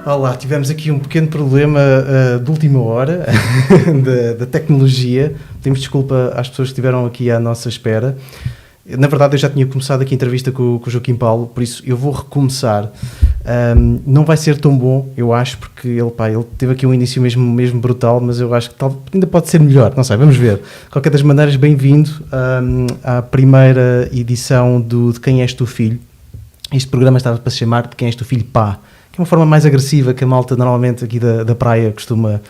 Olá, tivemos aqui um pequeno problema de última hora da tecnologia. Pedimos desculpa às pessoas que estiveram aqui à nossa espera. Na verdade, eu já tinha começado aqui a entrevista com o Joaquim Paulo, por isso eu vou recomeçar. Não vai ser tão bom, eu acho, porque ele teve aqui um início mesmo brutal, mas eu acho que ainda pode ser melhor, não sei, vamos ver. De qualquer das maneiras, bem-vindo à primeira edição de Quem És Tu Filho. Este programa estava para se chamar de Quem És Tu Filho Pá, que é uma forma mais agressiva que a malta normalmente aqui da praia costuma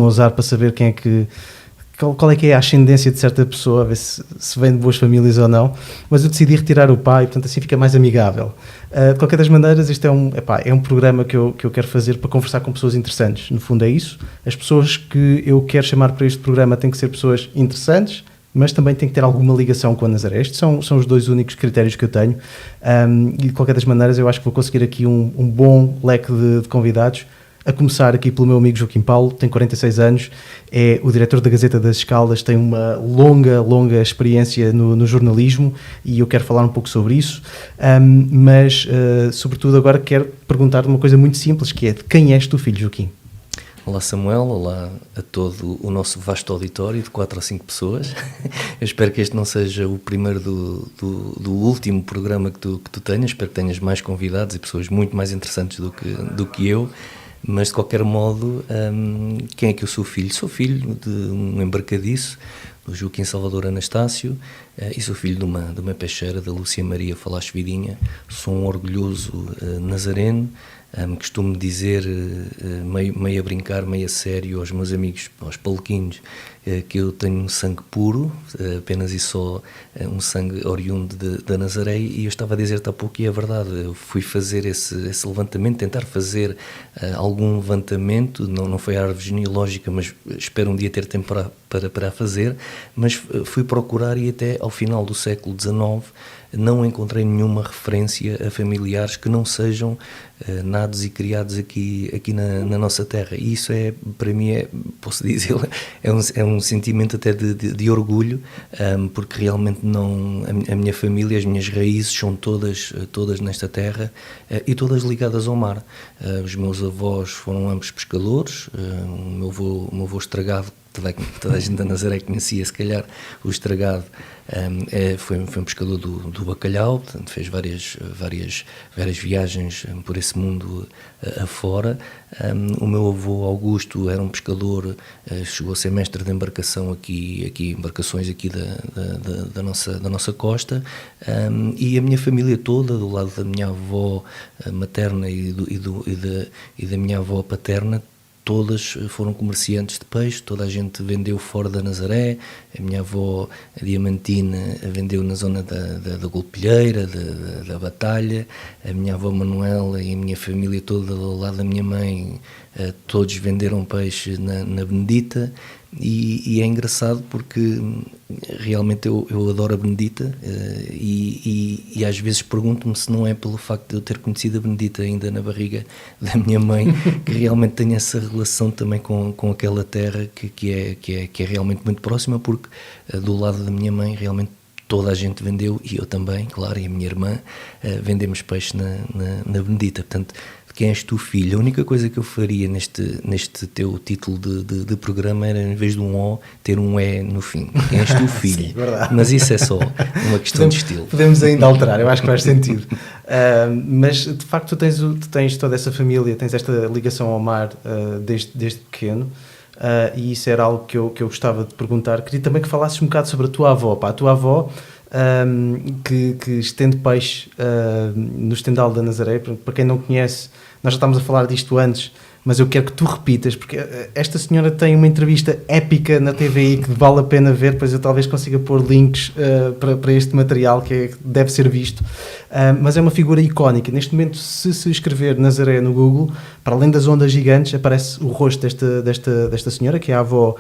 usar para saber quem é que... Qual é que é a ascendência de certa pessoa, a ver se vem de boas famílias ou não, mas eu decidi retirar o pai, portanto assim fica mais amigável. De qualquer das maneiras, isto é um programa que eu quero fazer para conversar com pessoas interessantes, no fundo é isso. As pessoas que eu quero chamar para este programa têm que ser pessoas interessantes, mas também têm que ter alguma ligação com a Nazaré. Estes são os dois únicos critérios que eu tenho, e de qualquer das maneiras eu acho que vou conseguir aqui um bom leque de convidados. A começar aqui pelo meu amigo Joaquim Paulo, tem 46 anos, é o diretor da Gazeta das Escaldas, tem uma longa experiência no jornalismo e eu quero falar um pouco sobre isso, mas sobretudo agora quero perguntar uma coisa muito simples, que é de quem és tu, filho, Joaquim? Olá Samuel, olá a todo o nosso vasto auditório de 4 ou 5 pessoas. Eu espero que este não seja o primeiro do último programa que tu tenhas, espero que tenhas mais convidados e pessoas muito mais interessantes do que eu. Mas, de qualquer modo, quem é que eu sou filho? Sou filho de um embarcadiço, do Joaquim Salvador Anastácio, e sou filho de uma peixeira, da Lúcia Maria Falache Vidinha. Sou um orgulhoso nazareno. Costumo dizer, meio a brincar, meio a sério, aos meus amigos, aos palequinhos, que eu tenho um sangue puro, apenas e só um sangue oriundo da Nazaré, e eu estava a dizer-te há pouco, e é verdade, eu fui fazer esse levantamento, tentar fazer algum levantamento, não foi a árvore genealógica, mas espero um dia ter tempo para fazer, mas fui procurar e até ao final do século XIX não encontrei nenhuma referência a familiares que não sejam nados e criados aqui na nossa terra, e isso para mim, posso dizer, é um sentimento até de orgulho, porque realmente a minha família, as minhas raízes são todas nesta terra, e todas ligadas ao mar. Os meus avós foram ambos pescadores, o meu avô Estragado, toda a gente da Nazaré conhecia, se calhar, o Estragado, foi um pescador do bacalhau, portanto, fez várias viagens por esse mundo afora. O meu avô Augusto era um pescador, chegou a ser mestre de embarcação embarcações aqui da nossa costa, e a minha família toda, do lado da minha avó materna e da minha avó paterna, todas foram comerciantes de peixe, toda a gente vendeu fora da Nazaré. A minha avó Diamantina vendeu na zona da Golpilheira, da Batalha. A minha avó Manuela e a minha família toda do lado da minha mãe, todos venderam peixe na Benedita. E é engraçado porque realmente eu adoro a Benedita, e às vezes pergunto-me se não é pelo facto de eu ter conhecido a Benedita ainda na barriga da minha mãe, que realmente tenho essa relação também com aquela terra que é realmente muito próxima, porque do lado da minha mãe realmente toda a gente vendeu, e eu também, claro, e a minha irmã, vendemos peixe na Benedita. Portanto, quem és tu, filho? A única coisa que eu faria neste teu título de programa era, em vez de um O, ter um E no fim. Quem és tu, filho? Sim, verdade. Mas isso é só uma questão de estilo. Podemos ainda alterar, eu acho que faz sentido. Mas, de facto, tu tens toda essa família, tens esta ligação ao mar desde pequeno, e isso era algo que eu gostava de perguntar. Queria também que falasses um bocado sobre a tua avó. A tua avó, que estende peixe no estendal da Nazaré. Para quem não conhece, nós já estávamos a falar disto antes, mas eu quero que tu repitas, porque esta senhora tem uma entrevista épica na TVI que vale a pena ver, pois eu talvez consiga pôr links para este material que deve ser visto, mas é uma figura icónica. Neste momento, se escrever Nazaré no Google, para além das ondas gigantes, aparece o rosto desta senhora, que é a avó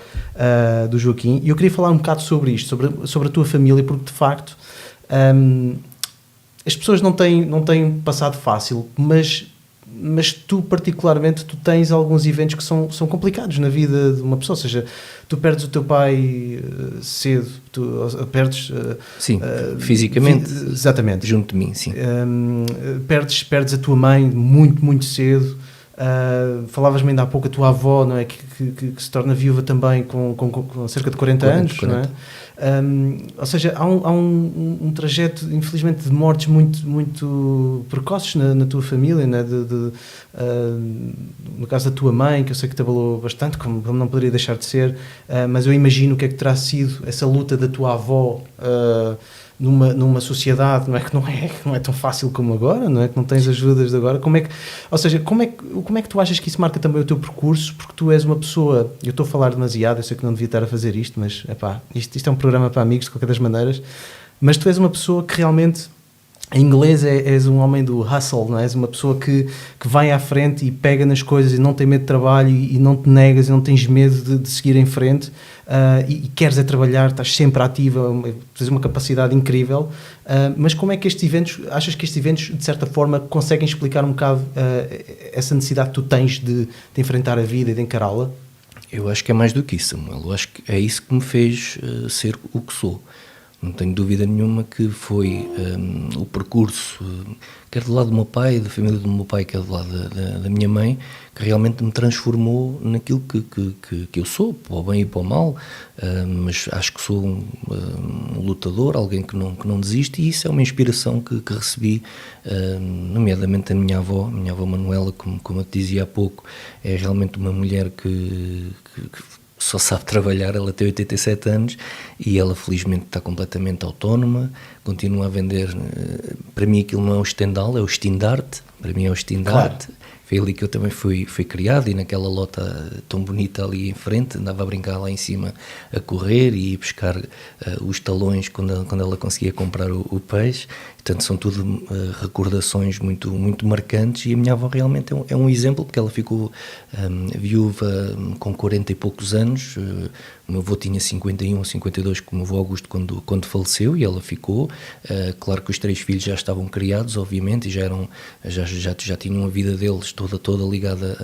do Joaquim, e eu queria falar um bocado sobre isto, sobre a tua família, porque de facto as pessoas não têm passado fácil, mas tu particularmente, tu tens alguns eventos que são complicados na vida de uma pessoa, ou seja, tu perdes o teu pai cedo, tu perdes... sim, fisicamente, exatamente. Junto de mim, sim. Perdes a tua mãe muito, muito cedo, Falavas-me ainda há pouco a tua avó, não é? Que se torna viúva também com cerca de 40 anos, 40. não é? Ou seja, há um trajeto, infelizmente, de mortes muito precoces na tua família, né? No caso da tua mãe, que eu sei que te abalou bastante, como não poderia deixar de ser, mas eu imagino o que é que terá sido essa luta da tua avó numa sociedade, não é que não é tão fácil como agora, não é que não tens ajudas de agora. Como é que tu achas que isso marca também o teu percurso? Porque tu és uma pessoa, eu estou a falar demasiado, eu sei que não devia estar a fazer isto, mas isto é um programa para amigos de qualquer das maneiras, mas tu és uma pessoa que realmente, em inglês és um homem do hustle, não é? És uma pessoa que vai à frente e pega nas coisas e não tem medo de trabalho e não te negas e não tens medo de seguir em frente, e queres trabalhar, estás sempre ativa, tens uma capacidade incrível, mas como é que achas que estes eventos de certa forma conseguem explicar um bocado essa necessidade que tu tens de enfrentar a vida e de encará-la? Eu acho que é mais do que isso, Samuel. Eu acho que é isso que me fez ser o que sou. Não tenho dúvida nenhuma que foi o percurso, quer do lado do meu pai, da família do meu pai, quer do lado da minha mãe, que realmente me transformou naquilo que eu sou, para o bem e para o mal, mas acho que sou um lutador, alguém que não desiste, e isso é uma inspiração que recebi, nomeadamente a minha avó Manuela, como eu te dizia há pouco, é realmente uma mulher que só sabe trabalhar. Ela tem 87 anos e ela felizmente está completamente autónoma, continua a vender. Para mim aquilo não é o estendal, é o estendarte. Para mim é o estendarte. Claro. Foi ali que eu também fui criado, e naquela lota tão bonita ali em frente, andava a brincar lá em cima a correr e ir buscar os talões quando ela conseguia comprar o peixe. Portanto, são tudo recordações muito, muito marcantes, e a minha avó realmente é um exemplo, porque ela ficou viúva com 40 e poucos anos. O meu avô tinha 51, 52, como o avô Augusto, quando faleceu, e ela ficou. Claro que os 3 filhos já estavam criados, obviamente, e já tinham a vida deles toda ligada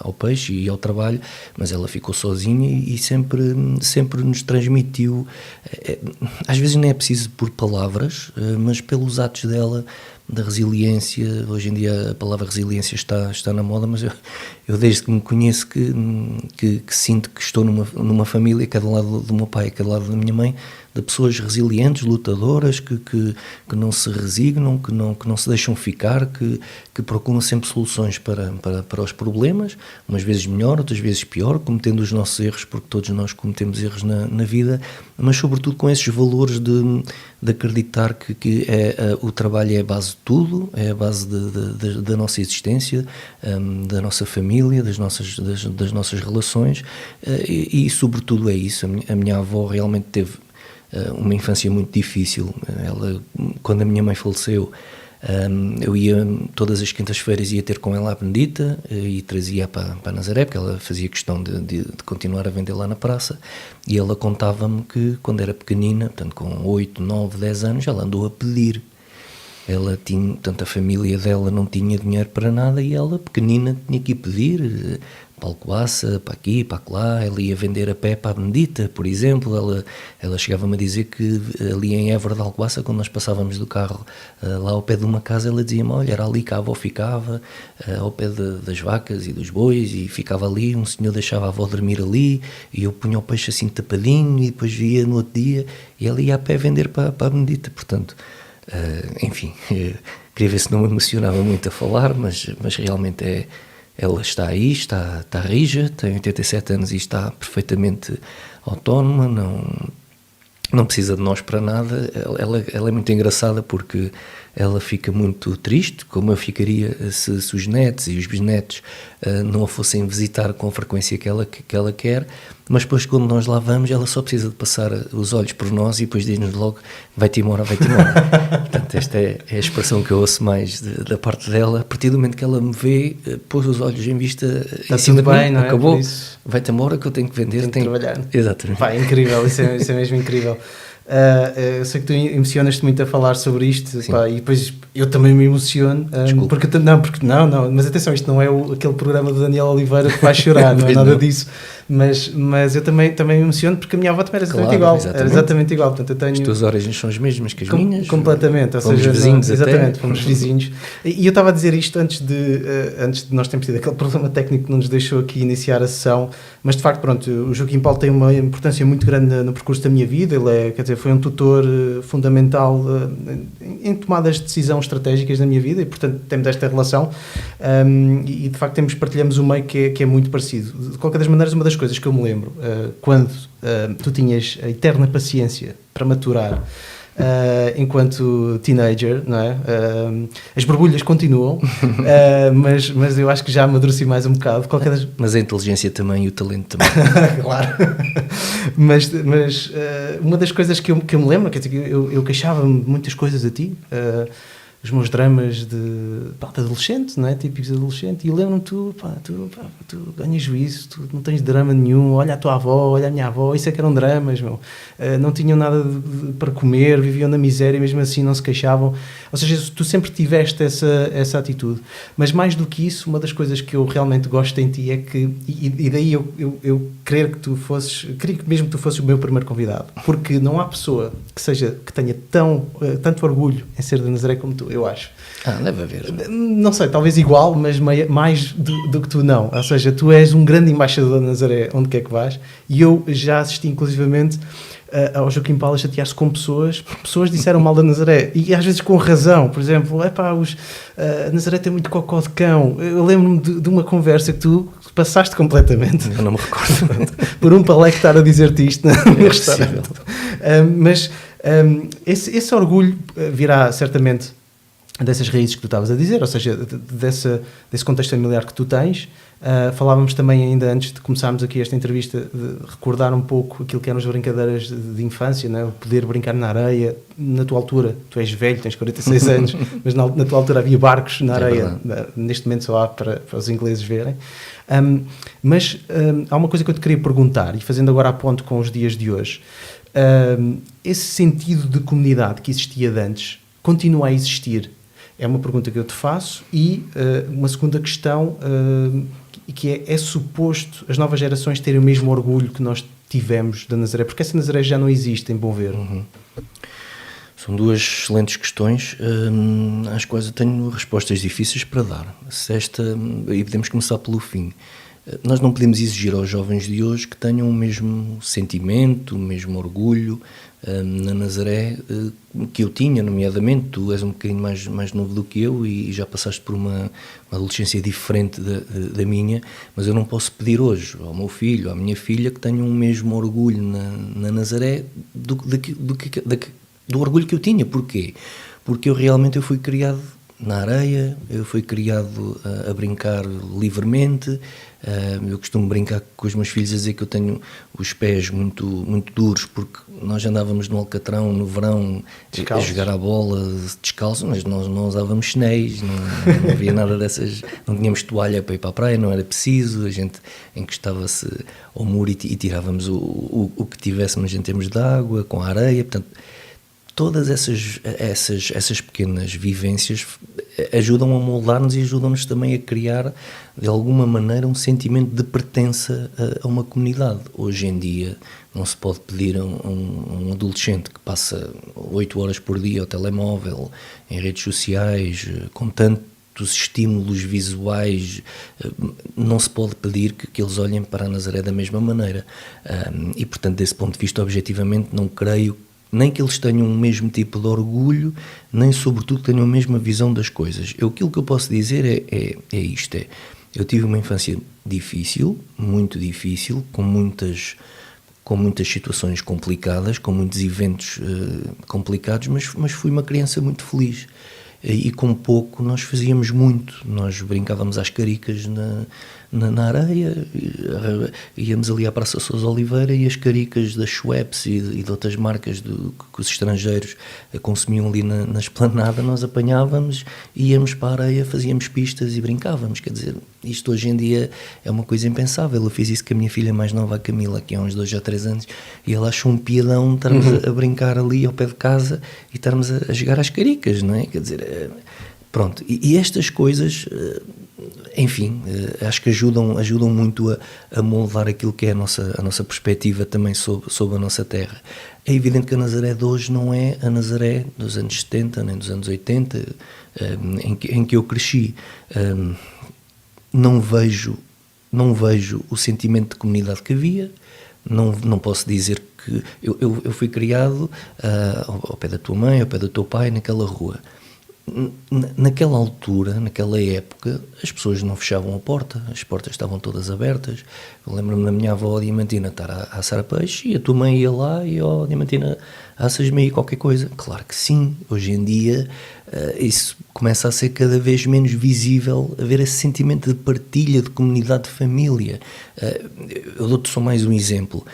ao peixe e ao trabalho, mas ela ficou sozinha e sempre nos transmitiu. Às vezes nem é preciso por palavras, mas pelos atos dela, da resiliência. Hoje em dia a palavra resiliência está na moda, mas eu desde que me conheço que sinto que estou numa família, que é do lado do meu pai, que é do lado da minha mãe, de pessoas resilientes, lutadoras, que não se resignam, que não se deixam ficar, que procuram sempre soluções para os problemas, umas vezes melhor, outras vezes pior, cometendo os nossos erros, porque todos nós cometemos erros na vida, mas sobretudo com esses valores de acreditar que o trabalho é a base de tudo, é a base da nossa existência, da nossa família, das nossas relações, e sobretudo é isso. A minha avó realmente teve uma infância muito difícil. Ela, quando a minha mãe faleceu, eu ia todas as quintas-feiras ia ter com ela a Benedita e trazia para Nazaré, porque ela fazia questão de continuar a vender lá na praça, e ela contava-me que quando era pequenina, portanto com 8, 9, 10 anos, ela andou a pedir. Ela tinha, portanto, a família dela não tinha dinheiro para nada, e ela, pequenina, tinha que ir pedir para Alcobaça, para aqui, para lá. Ela ia vender a pé para a Benedita, por exemplo. Ela chegava-me a dizer que ali em Évora de Alcobaça, quando nós passávamos do carro lá ao pé de uma casa, ela dizia-me: olha, era ali que a avó ficava, ao pé das vacas e dos bois, e ficava ali, um senhor deixava a avó dormir ali, e eu punha o peixe assim tapadinho, e depois via no outro dia, e ela ia a pé vender para a Benedita. Portanto, enfim, queria ver se não me emocionava muito a falar, mas realmente ela está aí, está rija, tem 87 anos e está perfeitamente autónoma, não precisa de nós para nada. Ela é muito engraçada, porque ela fica muito triste, como eu ficaria se os netos e os bisnetos não a fossem visitar com a frequência que ela quer, mas depois, quando nós lá vamos, ela só precisa de passar os olhos por nós e depois diz-nos logo: vai-te embora. Portanto, esta é a expressão que eu ouço mais da parte dela. A partir do momento que ela me vê, pôs os olhos em vista, está tudo bem, não é? Acabou, vai-te embora que eu tenho que vender, tenho que trabalhar. Exatamente. Pá, é incrível, isso é mesmo incrível. Eu sei que tu emocionas-te muito a falar sobre isto, pá, e depois eu também me emociono, não, mas atenção, isto não é aquele programa do Daniel Oliveira que vai chorar, não é nada disso, mas eu também me emociono porque a minha avó também era exatamente igual, era exatamente igual, portanto eu tenho... As tuas origens são as mesmas que as minhas? Completamente, ou fomos seja, vizinhos exatamente, fomos vizinhos, e eu estava a dizer isto antes de nós termos tido aquele problema técnico que não nos deixou aqui iniciar a sessão, mas de facto, pronto, o Joaquim Paulo tem uma importância muito grande no percurso da minha vida, ele quer dizer, foi um tutor fundamental em tomadas de decisão estratégicas na minha vida e, portanto, temos esta relação e, de facto, partilhamos um meio que é muito parecido. De qualquer das maneiras, uma das coisas que eu me lembro, quando tu tinhas a eterna paciência para maturar enquanto teenager, não é? As borbulhas continuam, mas eu acho que já amadureci mais um bocado. Mas a inteligência também e o talento também. Claro. mas uma das coisas que eu me lembro, quer dizer, eu queixava-me de muitas coisas a ti, os meus dramas de adolescente, não é? Típicos de adolescente, e eu lembro-me, tu ganhas juízo, tu não tens drama nenhum, olha a tua avó, olha a minha avó, isso é que eram dramas, meu. Não tinham nada para comer, viviam na miséria e mesmo assim não se queixavam. Ou seja, tu sempre tiveste essa atitude. Mas mais do que isso, uma das coisas que eu realmente gosto em ti é que, e daí eu queria que mesmo que tu fosses o meu primeiro convidado, porque não há pessoa que tenha tanto orgulho em ser de Nazaré como tu, eu acho. Deve haver. Não sei, talvez igual, mas mais do que tu não. Ou seja, tu és um grande embaixador da Nazaré onde quer que vás, e eu já assisti inclusivamente ao Joaquim Paulo a chatear-se com pessoas, porque pessoas disseram mal da Nazaré, e às vezes com razão. Por exemplo, a Nazaré tem muito cocó de cão. Eu lembro-me de uma conversa que tu passaste completamente. Eu não me recordo. Por um paleco estar a dizer-te isto no restaurante. Mas esse orgulho virá certamente dessas raízes que tu estavas a dizer, ou seja, desse contexto familiar que tu tens. Falávamos também ainda antes de começarmos aqui esta entrevista de recordar um pouco aquilo que eram as brincadeiras de infância, não é? O poder brincar na areia. Na tua altura, tu és velho, tens 46 anos, mas na tua altura havia barcos na areia, neste momento só há para os ingleses verem. Mas há uma coisa que eu te queria perguntar, e fazendo agora a ponto com os dias de hoje, esse sentido de comunidade que existia de antes continua a existir? É uma pergunta que eu te faço. E uma segunda questão, que é suposto as novas gerações terem o mesmo orgulho que nós tivemos da Nazaré, porque essa Nazaré já não existe, em bom ver. São duas excelentes questões, às quais eu tenho respostas difíceis para dar. E podemos começar pelo fim. Nós não podemos exigir aos jovens de hoje que tenham o mesmo sentimento, o mesmo orgulho na Nazaré que eu tinha, nomeadamente. Tu és um bocadinho mais novo do que eu e já passaste por uma adolescência diferente da minha, mas eu não posso pedir hoje ao meu filho, à minha filha, que tenham o mesmo orgulho na Nazaré do orgulho que eu tinha. Porquê? Porque eu fui criado na areia, eu fui criado a brincar livremente. Eu costumo brincar com os meus filhos a dizer que eu tenho os pés muito, muito duros, porque nós andávamos no Alcatrão no verão a jogar a bola descalço, mas nós não usávamos chinéis, não havia nada dessas, não tínhamos toalha para ir para a praia, não era preciso, a gente encostava-se ao muro e tirávamos o que tivéssemos em termos de água, com a areia. Portanto, todas essas pequenas vivências ajudam a moldar-nos e ajudam-nos também a criar, de alguma maneira, um sentimento de pertença a uma comunidade. Hoje em dia não se pode pedir a um adolescente que passa 8 horas por dia ao telemóvel, em redes sociais, com tantos estímulos visuais, não se pode pedir que eles olhem para a Nazaré da mesma maneira. E, portanto, desse ponto de vista, objetivamente, não creio nem que eles tenham o mesmo tipo de orgulho, nem, sobretudo, que tenham a mesma visão das coisas. Aquilo que eu posso dizer é isto. Eu tive uma infância difícil, muito difícil, com muitas situações complicadas, com muitos eventos complicados, mas fui uma criança muito feliz. E com pouco nós fazíamos muito. Nós brincávamos às caricas na areia, íamos ali à Praça Sousa Oliveira e as caricas da Schweppes e de outras marcas que os estrangeiros consumiam ali na esplanada, nós apanhávamos, íamos para a areia, fazíamos pistas e brincávamos. Quer dizer, isto hoje em dia é uma coisa impensável. Eu fiz isso com a minha filha mais nova, a Camila, que há uns 2 ou 3 anos, e ela achou um piadão estarmos a brincar ali ao pé de casa e estarmos a jogar às caricas, não é? Quer dizer, pronto, e estas coisas, enfim, acho que ajudam muito a moldar aquilo que é a nossa perspectiva também sobre a nossa terra. É evidente que a Nazaré de hoje não é a Nazaré dos anos 70, nem dos anos 80, em que eu cresci. Não vejo o sentimento de comunidade que havia, não posso dizer que... Eu fui criado ao pé da tua mãe, ao pé do teu pai, naquela rua. Naquela altura, naquela época, as pessoas não fechavam a porta, as portas estavam todas abertas. Eu lembro-me da minha avó Diamantina estar a assar peixe e a tua mãe ia lá e Diamantina, assas-me aí qualquer coisa. Claro que sim, hoje em dia isso começa a ser cada vez menos visível, haver esse sentimento de partilha, de comunidade, de família. Eu dou-te só mais um exemplo.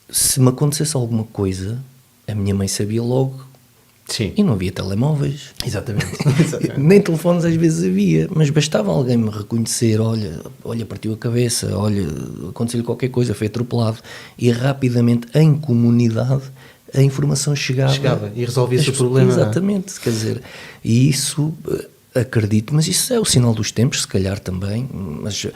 Se me acontecesse alguma coisa, a minha mãe sabia logo. Sim. E não havia telemóveis. Exatamente. Nem telefones às vezes havia, mas bastava alguém me reconhecer, olha, partiu a cabeça, olha, aconteceu-lhe qualquer coisa, foi atropelado, e rapidamente, em comunidade, a informação chegava e resolvia-se o problema. Exatamente, quer dizer, e isso... Acredito, mas isso é o sinal dos tempos, se calhar também, mas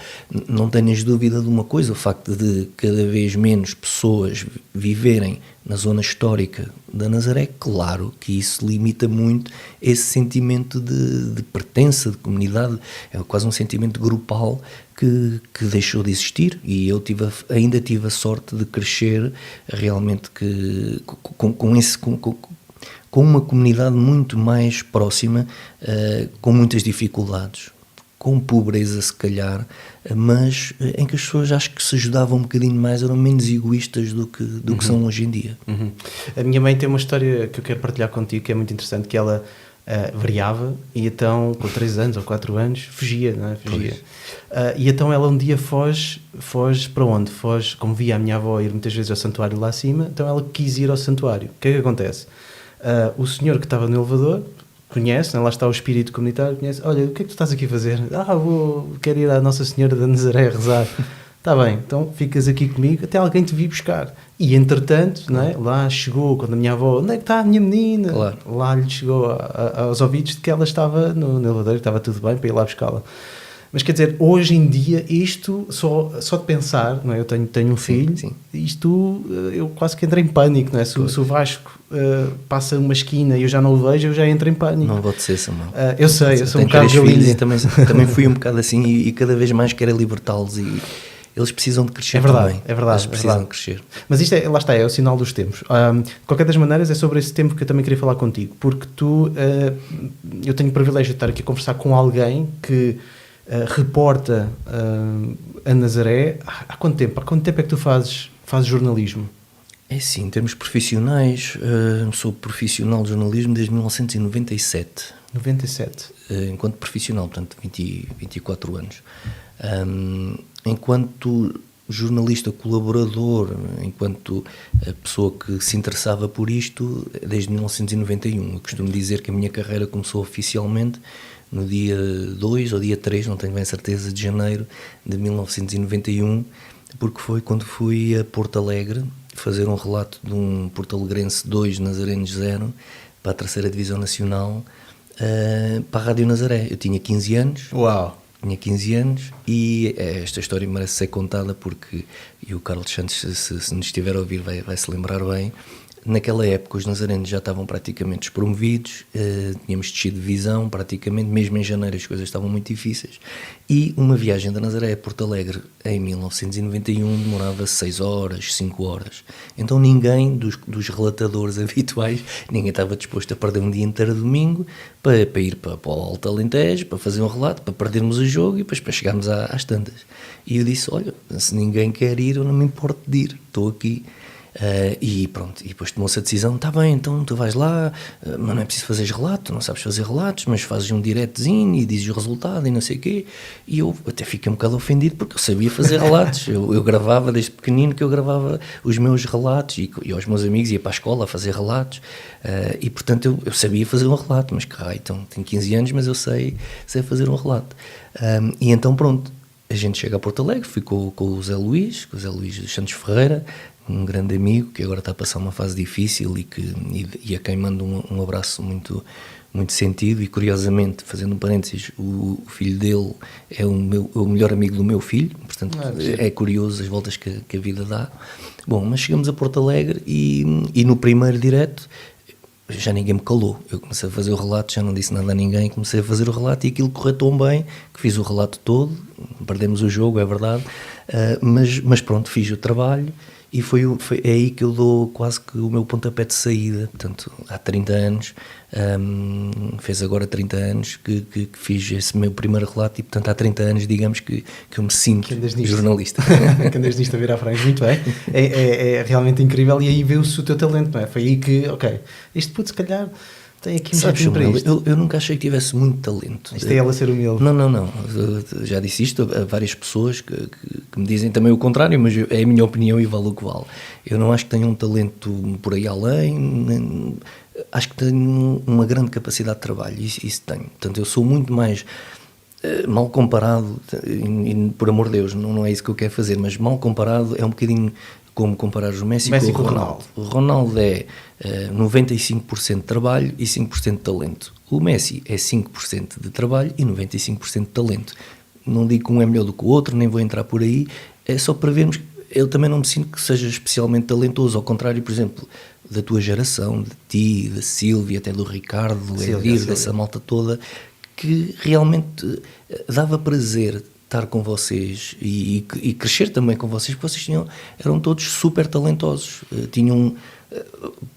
não tenhas dúvida de uma coisa, o facto de cada vez menos pessoas viverem na zona histórica da Nazaré, claro que isso limita muito esse sentimento de pertença, de comunidade, é quase um sentimento grupal que deixou de existir, e eu ainda tive a sorte de crescer realmente com uma comunidade muito mais próxima, com muitas dificuldades, com pobreza se calhar, mas em que as pessoas acho que se ajudavam um bocadinho mais, eram menos egoístas do que são hoje em dia. A minha mãe tem uma história que eu quero partilhar contigo, que é muito interessante, que ela variava e então com 3 anos ou 4 anos fugia, não é? Fugia. E então ela um dia foge para onde? Foge, como via a minha avó ir muitas vezes ao santuário lá acima, então ela quis ir ao santuário. O que é que acontece? O senhor que estava no elevador conhece, lá está o espírito comunitário, conhece, olha, o que é que tu estás aqui a fazer? Quero ir à Nossa Senhora da Nazaré a rezar. Está bem, então ficas aqui comigo até alguém te vir buscar. E entretanto, não é? Lá chegou, quando a minha avó, onde é que está a minha menina? Claro. Lá lhe chegou aos ouvidos de que ela estava no elevador, que estava tudo bem para ir lá buscá-la. Mas quer dizer, hoje em dia, isto, só de pensar, não é? Eu tenho um filho, sim. Isto, eu quase que entro em pânico, não é? Se o Vasco passa uma esquina e eu já não o vejo, eu já entro em pânico. Não vou dizer, Samuel. Eu sei, eu sou um bocado galinha. Também fui um bocado assim e cada vez mais quero libertá-los e eles precisam de crescer também. É verdade. Eles precisam de crescer. Mas isto lá está, é o sinal dos tempos. De qualquer das maneiras, é sobre esse tempo que eu também queria falar contigo, porque eu tenho o privilégio de estar aqui a conversar com alguém que reporta a Nazaré. Há quanto tempo? Há quanto tempo é que tu fazes jornalismo? É sim, em termos profissionais, sou profissional de jornalismo desde 1997. 97? Enquanto profissional, portanto, 24 anos. Enquanto jornalista colaborador, enquanto pessoa que se interessava por isto, desde 1991. Eu costumo dizer que a minha carreira começou oficialmente no dia 2 ou dia 3, não tenho bem certeza, de janeiro de 1991, porque foi quando fui a Porto Alegre fazer um relato de um Porto-Alegrense 2, Nazarenos 0, para a 3ª Divisão Nacional, para a Rádio Nazaré. Eu tinha 15 anos. Uau! Tinha 15 anos e esta história merece ser contada porque, e o Carlos Santos, se nos estiver a ouvir, vai se lembrar bem. Naquela época os nazarenos já estavam praticamente despromovidos, tínhamos descido de divisão praticamente, mesmo em janeiro as coisas estavam muito difíceis, e uma viagem da Nazaré a Porto Alegre em 1991 demorava 6 horas, 5 horas. Então ninguém dos relatadores habituais, ninguém estava disposto a perder um dia inteiro de domingo para ir para o Alto Alentejo, para fazer um relato, para perdermos o jogo e depois para chegarmos às tantas. E eu disse, olha, se ninguém quer ir, eu não me importo de ir, estou aqui. E pronto, e depois tomou-se a decisão, está bem, então tu vais lá, mas não é preciso fazer relato, não sabes fazer relatos, mas fazes um diretozinho e dizes o resultado e não sei o quê. E eu até fiquei um bocado ofendido porque eu sabia fazer relatos, eu gravava desde pequenino, que eu gravava os meus relatos e aos meus amigos ia para a escola a fazer relatos, e portanto eu sabia fazer um relato, mas então tenho 15 anos, mas eu sei fazer um relato. E então pronto, a gente chega a Porto Alegre, fui com o Zé Luís dos Santos Ferreira, um grande amigo que agora está a passar uma fase difícil e a quem mando um abraço muito, muito sentido. E curiosamente, fazendo um parênteses, o filho dele é o melhor amigo do meu filho, portanto é curioso as voltas que a vida dá. Bom, mas chegamos a Porto Alegre e no primeiro direto já ninguém me calou. Eu comecei a fazer o relato, já não disse nada a ninguém, comecei a fazer o relato e aquilo correu tão bem que fiz o relato todo. Perdemos o jogo, é verdade, mas pronto, fiz o trabalho. E é aí que eu dou quase que o meu pontapé de saída. Portanto, há 30 anos, fez agora 30 anos que fiz esse meu primeiro relato e, portanto, há 30 anos, digamos que eu me sinto jornalista. Que andas nisto a vir à frente, muito bem. É realmente incrível e aí vê-se o teu talento, não é? Foi aí que, ok, este puto se calhar tem aqui um jeitinho para isto. Eu nunca achei que tivesse muito talento. Isto é ela ser humilde. Não. Eu já disse isto a várias pessoas que me dizem também o contrário, mas é a minha opinião e vale o que vale. Eu não acho que tenho um talento por aí além, acho que tenho uma grande capacidade de trabalho, isso tenho. Portanto, eu sou muito mais mal comparado, e por amor de Deus, não é isso que eu quero fazer, mas mal comparado é um bocadinho como comparar o Messi com o Ronaldo. O Ronaldo é 95% de trabalho e 5% de talento. O Messi é 5% de trabalho e 95% de talento. Não digo que um é melhor do que o outro, nem vou entrar por aí, é só para vermos que eu também não me sinto que seja especialmente talentoso, ao contrário, por exemplo, da tua geração, de ti, da Sílvia, até do Ricardo, do Edir, dessa malta toda, que realmente dava prazer estar com vocês e crescer também com vocês, porque vocês eram todos super talentosos,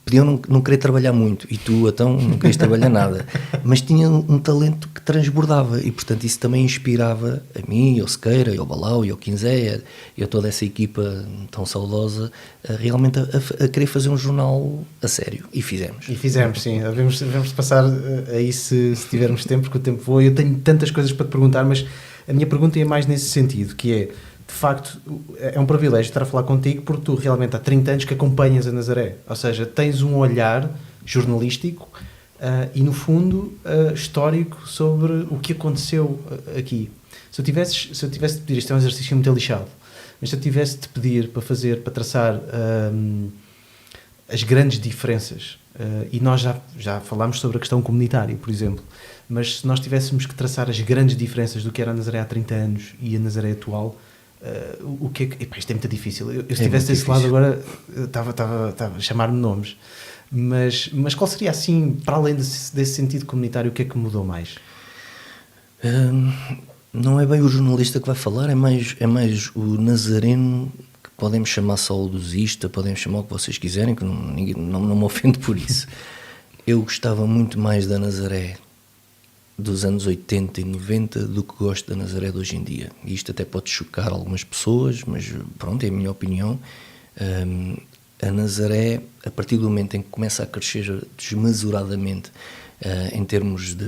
podiam não querer trabalhar muito, e tu então não querias trabalhar nada, mas tinham um talento que transbordava, e portanto isso também inspirava a mim, ao Sequeira, ao Balau, ao Quinzé, e a toda essa equipa tão saudosa, realmente a querer fazer um jornal a sério, e fizemos. E fizemos, sim, devemos passar aí se tivermos tempo, porque o tempo voa. Eu tenho tantas coisas para te perguntar, mas a minha pergunta é mais nesse sentido, que é, de facto, é um privilégio estar a falar contigo porque tu realmente há 30 anos que acompanhas a Nazaré, ou seja, tens um olhar jornalístico e, no fundo, histórico sobre o que aconteceu aqui. Se eu tivesse de pedir, isto é um exercício muito lixado, mas se eu tivesse de pedir para traçar as grandes diferenças, e nós já falámos sobre a questão comunitária, por exemplo, mas se nós tivéssemos que traçar as grandes diferenças do que era a Nazaré há 30 anos e a Nazaré atual, o que é que... Epá, isto é muito difícil. Eu se estivesse desse lado agora, estava a chamar-me nomes. Mas qual seria, assim, para além desse sentido comunitário, o que é que mudou mais? Não é bem o jornalista que vai falar, é mais o nazareno, que podemos chamar saudosista, podemos chamar o que vocês quiserem, que não me ofendo por isso. Eu gostava muito mais da Nazaré dos anos 80 e 90 do que gosto da Nazaré de hoje em dia. E isto até pode chocar algumas pessoas, mas pronto, é a minha opinião. A Nazaré, a partir do momento em que começa a crescer desmesuradamente em termos de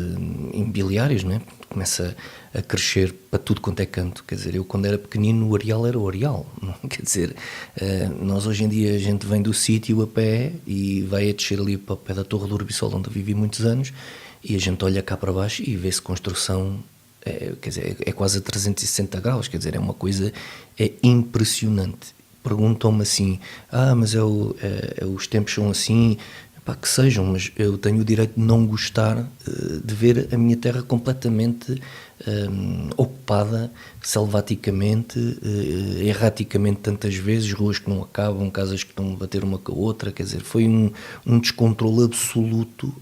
imobiliários, não é? Começa a crescer para tudo quanto é canto. Quer dizer, eu quando era pequenino o Areal era o Areal. Quer dizer, nós hoje em dia a gente vem do sítio a pé e vai a descer ali para o pé da Torre do Urbissol, onde eu vivi muitos anos, e a gente olha cá para baixo e vê-se construção, quer dizer, é quase a 360 graus, quer dizer, é uma coisa impressionante. Perguntam-me assim, mas os tempos são assim, pá, que sejam, mas eu tenho o direito de não gostar de ver a minha terra completamente ocupada, selvaticamente, erraticamente tantas vezes, ruas que não acabam, casas que estão a bater uma com a outra, quer dizer, foi um descontrole absoluto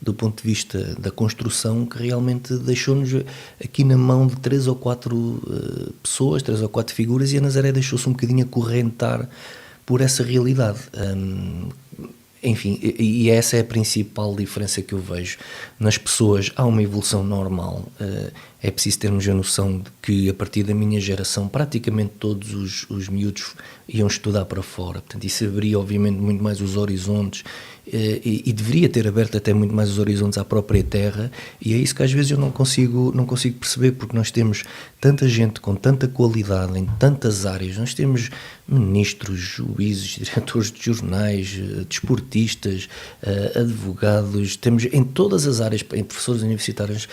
do ponto de vista da construção, que realmente deixou-nos aqui na mão de 3 ou 4 pessoas, 3 ou 4 figuras, e a Nazaré deixou-se um bocadinho acorrentar por essa realidade. enfim, e essa é a principal diferença que eu vejo. Nas pessoas há uma evolução normal. É preciso termos a noção de que a partir da minha geração praticamente todos os miúdos iam estudar para fora. Portanto, isso abriria obviamente muito mais os horizontes e deveria ter aberto até muito mais os horizontes à própria terra, e é isso que às vezes eu não consigo perceber, porque nós temos tanta gente com tanta qualidade em tantas áreas. Nós temos ministros, juízes, diretores de jornais, desportistas, advogados, temos em todas as áreas, em professores universitários,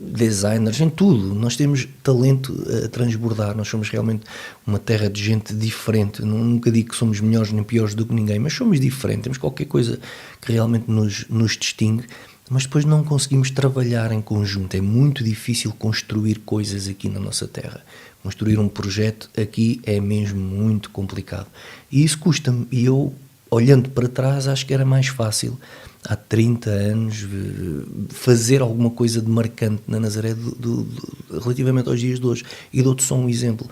designers, em tudo. Nós temos talento a transbordar. Nós somos realmente uma terra de gente diferente. Nunca digo que somos melhores nem piores do que ninguém, mas somos diferentes. Temos qualquer coisa que realmente nos distingue, mas depois não conseguimos trabalhar em conjunto. É muito difícil construir coisas aqui na nossa terra. Construir um projeto aqui é mesmo muito complicado. E isso custa-me. E eu, olhando para trás, acho que era mais fácil, há 30 anos, fazer alguma coisa de marcante na Nazaré relativamente aos dias de hoje. E dou-te só um exemplo.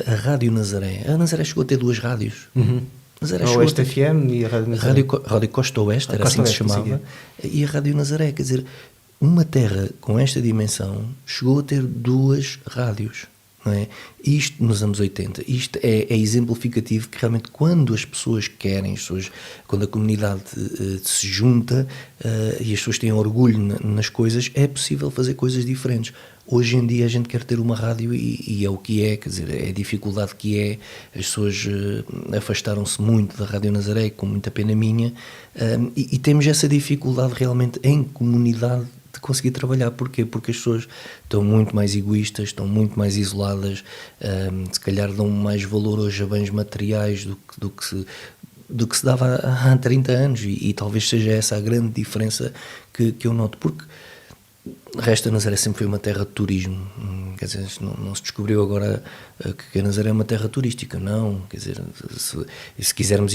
A Rádio Nazaré. A Nazaré chegou a ter 2 rádios. A Oeste FM e a Rádio Nazaré. Rádio Costa Oeste, era assim que se chamava. E a Rádio Nazaré, quer dizer, uma terra com esta dimensão chegou a ter 2 rádios, não é? Isto nos anos 80, isto é exemplificativo que realmente quando as pessoas querem, quando a comunidade se junta e as pessoas têm orgulho nas coisas, é possível fazer coisas diferentes. Hoje em dia a gente quer ter uma rádio e é o que é, quer dizer, é a dificuldade que é. As pessoas afastaram-se muito da Rádio Nazaré, com muita pena minha, e temos essa dificuldade realmente em comunidade de conseguir trabalhar. Porquê? Porque as pessoas estão muito mais egoístas, estão muito mais isoladas, se calhar dão mais valor hoje a bens materiais do que se dava há 30 anos, e talvez seja essa a grande diferença que eu noto, porque o resto da Nazaré sempre foi uma terra de turismo. Quer dizer, não se descobriu agora que a Nazaré é uma terra turística, não. Quer dizer, se quisermos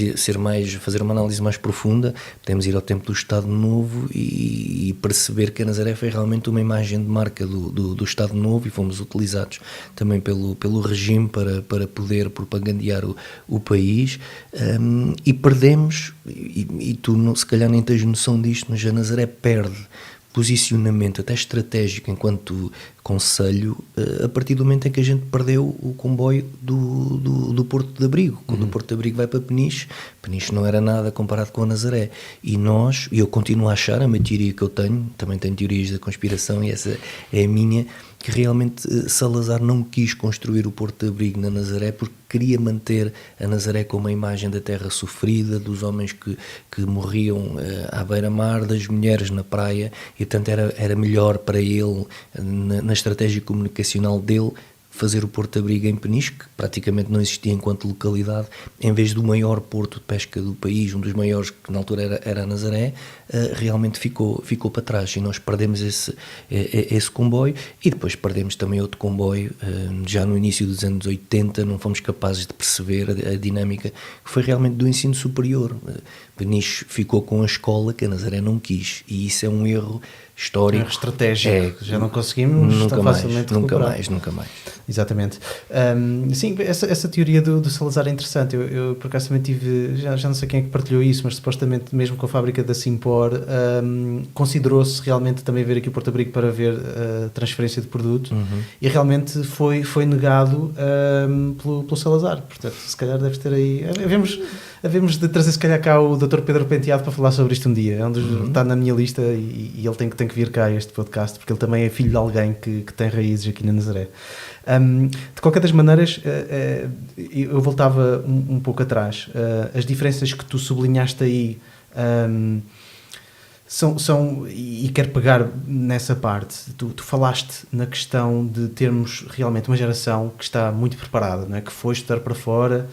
fazer uma análise mais profunda, podemos ir ao tempo do Estado Novo e perceber que a Nazaré foi realmente uma imagem de marca do Estado Novo, e fomos utilizados também pelo regime para poder propagandear o país, e perdemos, e tu se calhar nem tens noção disto, mas a Nazaré perde posicionamento até estratégico enquanto concelho a partir do momento em que a gente perdeu o comboio do Porto de Abrigo. Quando o Porto de Abrigo vai para Peniche não era nada comparado com a Nazaré, e eu continuo a achar, a minha teoria que eu tenho, também tenho teorias da conspiração e essa é a minha, que realmente Salazar não quis construir o Porto de Abrigo na Nazaré porque queria manter a Nazaré como uma imagem da terra sofrida, dos homens que morriam à beira-mar, das mulheres na praia, e portanto era melhor para ele, na estratégia comunicacional dele, fazer o Porto de Abrigo em Peniche, que praticamente não existia enquanto localidade, em vez do maior porto de pesca do país, um dos maiores, que na altura era a Nazaré, realmente ficou para trás, e nós perdemos esse comboio, e depois perdemos também outro comboio, já no início dos anos 80, não fomos capazes de perceber a dinâmica, que foi realmente do ensino superior. Peniche ficou com a escola que a Nazaré não quis, e isso é um erro histórico. Estratégico, já não conseguimos tão facilmente recuperar. Nunca mais. Exatamente. Sim, essa teoria do Salazar é interessante. Eu por acaso também tive, já não sei quem é que partilhou isso, mas supostamente mesmo com a fábrica da Simpor, considerou-se realmente também ver aqui o Porto Abrigo para ver a transferência de produto, e realmente foi negado pelo Salazar. Portanto, se calhar deve ter aí... Havemos de trazer se calhar cá o Dr. Pedro Penteado para falar sobre isto um dia. Está na minha lista, e ele tem que vir cá a este podcast, porque ele também é filho de alguém que tem raízes aqui na Nazaré. De qualquer das maneiras, eu voltava um pouco atrás. As diferenças que tu sublinhaste aí são, e quero pegar nessa parte. Tu falaste na questão de termos realmente uma geração que está muito preparada, não é? Que foi estudar para fora.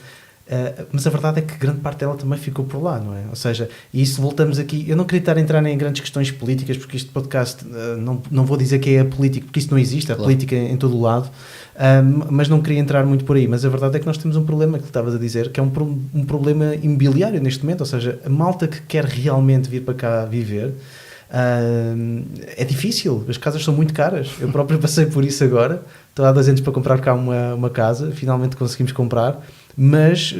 Mas a verdade é que grande parte dela também ficou por lá, não é? Ou seja, e isso voltamos aqui, eu não queria estar a entrar em grandes questões políticas, porque este podcast, não vou dizer que é político, porque isso não existe, há política em todo o lado, mas não queria entrar muito por aí. Mas a verdade é que nós temos um problema, que estavas a dizer, que é um problema imobiliário neste momento, ou seja, a malta que quer realmente vir para cá viver, É difícil, as casas são muito caras. Eu próprio passei por isso agora. Estou há 2 anos para comprar cá uma casa, finalmente conseguimos comprar, mas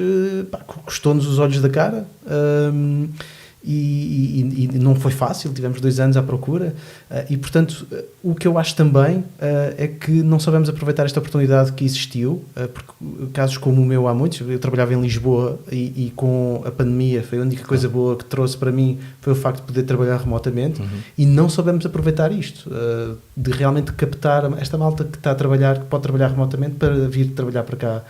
custou-nos os olhos da cara. E não foi fácil, tivemos 2 anos à procura, e portanto o que eu acho também é que não soubemos aproveitar esta oportunidade que existiu, porque casos como o meu há muitos. Eu trabalhava em Lisboa e com a pandemia foi a única coisa boa que trouxe para mim foi o facto de poder trabalhar remotamente, e não soubemos aproveitar isto, de realmente captar esta malta que está a trabalhar, que pode trabalhar remotamente, para vir trabalhar para cá,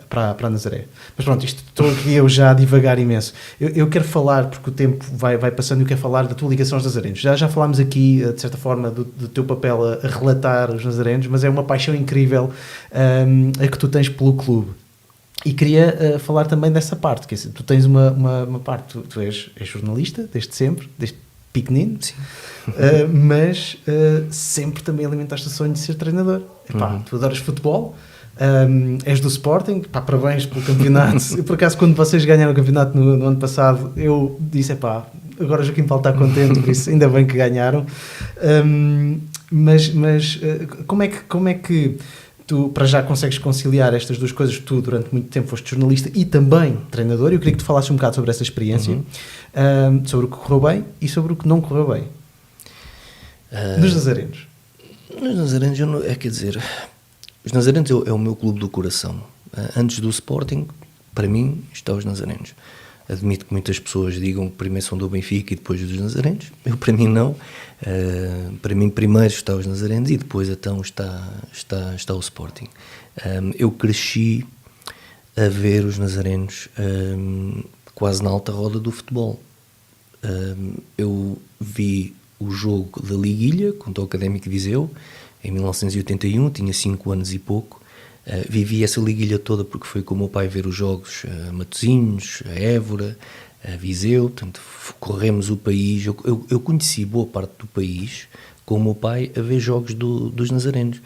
para Nazaré. Mas pronto, isto estou aqui eu já a divagar imenso. Eu quero falar, porque o tempo vai passando, e eu quero falar da tua ligação aos nazarenos. Já falámos aqui, de certa forma, do teu papel a relatar os nazarenos, mas é uma paixão incrível a que tu tens pelo clube. E queria falar também dessa parte, que é, tu tens uma parte, tu és jornalista desde sempre, desde pequenino, sim. Mas sempre também alimentaste o sonho de ser treinador. Epá, tu adoras futebol. És do Sporting, parabéns pelo campeonato. Eu, por acaso, quando vocês ganharam o campeonato no ano passado, eu disse, agora o Joaquim Paulo está contente, por isso ainda bem que ganharam. Mas como é que tu, para já, consegues conciliar estas duas coisas? Tu, durante muito tempo, foste jornalista e também treinador. Eu queria que tu falasses um bocado sobre essa experiência, sobre o que correu bem e sobre o que não correu bem. Nos nazarenos. Nos nazarenos, quer dizer... Os Nazarenos é o meu clube do coração. Antes do Sporting, para mim, está os Nazarenos. Admito que muitas pessoas digam que primeiro são do Benfica e depois dos Nazarenos. Eu, para mim, não. Para mim, primeiro está os Nazarenos e depois, então, está o Sporting. Eu cresci a ver os Nazarenos quase na alta roda do futebol. Eu vi o jogo da Liguilha contra o Académico de Viseu, em 1981, tinha 5 anos e pouco. Vivi essa liguilha toda porque foi com o meu pai ver os jogos a Matosinhos, a Évora, a Viseu. Portanto, corremos o país. Eu conheci boa parte do país com o meu pai a ver jogos dos Nazarenos.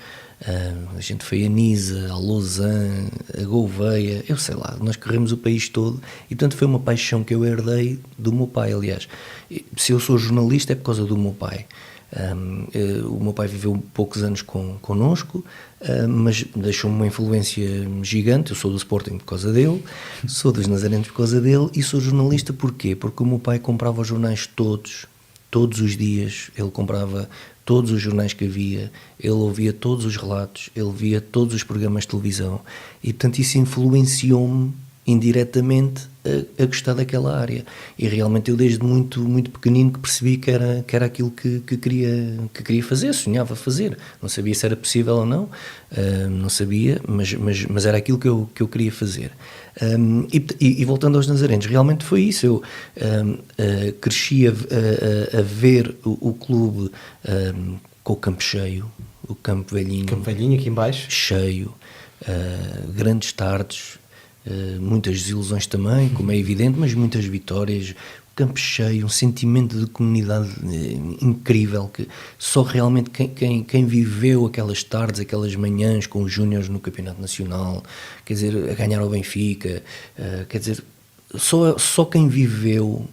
A gente foi a Nisa, a Lausanne, a Gouveia, eu sei lá, nós corremos o país todo, e portanto foi uma paixão que eu herdei do meu pai. Aliás, se eu sou jornalista é por causa do meu pai. O meu pai viveu poucos anos connosco, mas deixou-me uma influência gigante. Eu sou do Sporting por causa dele, sou dos Nazarenos por causa dele, e sou jornalista porquê? Porque o meu pai comprava os jornais todos os dias. Ele comprava todos os jornais que havia, ele ouvia todos os relatos, ele via todos os programas de televisão, e portanto isso influenciou-me indiretamente a gostar daquela área. E realmente eu desde muito pequenino que percebi que era aquilo que queria fazer, sonhava fazer. Não sabia se era possível ou não, não sabia, mas era aquilo que eu queria fazer. E voltando aos Nazarenos, realmente foi isso. Eu cresci a ver o clube com o campo cheio, o Campo Velhinho. Campo Velhinho aqui em baixo. Cheio, grandes tardes, muitas desilusões também, como é evidente, mas muitas vitórias, o campo cheio, um sentimento de comunidade incrível, que só realmente quem viveu aquelas tardes, aquelas manhãs com os júniores no Campeonato Nacional, quer dizer, a ganhar ao Benfica, quer dizer, só quem viveu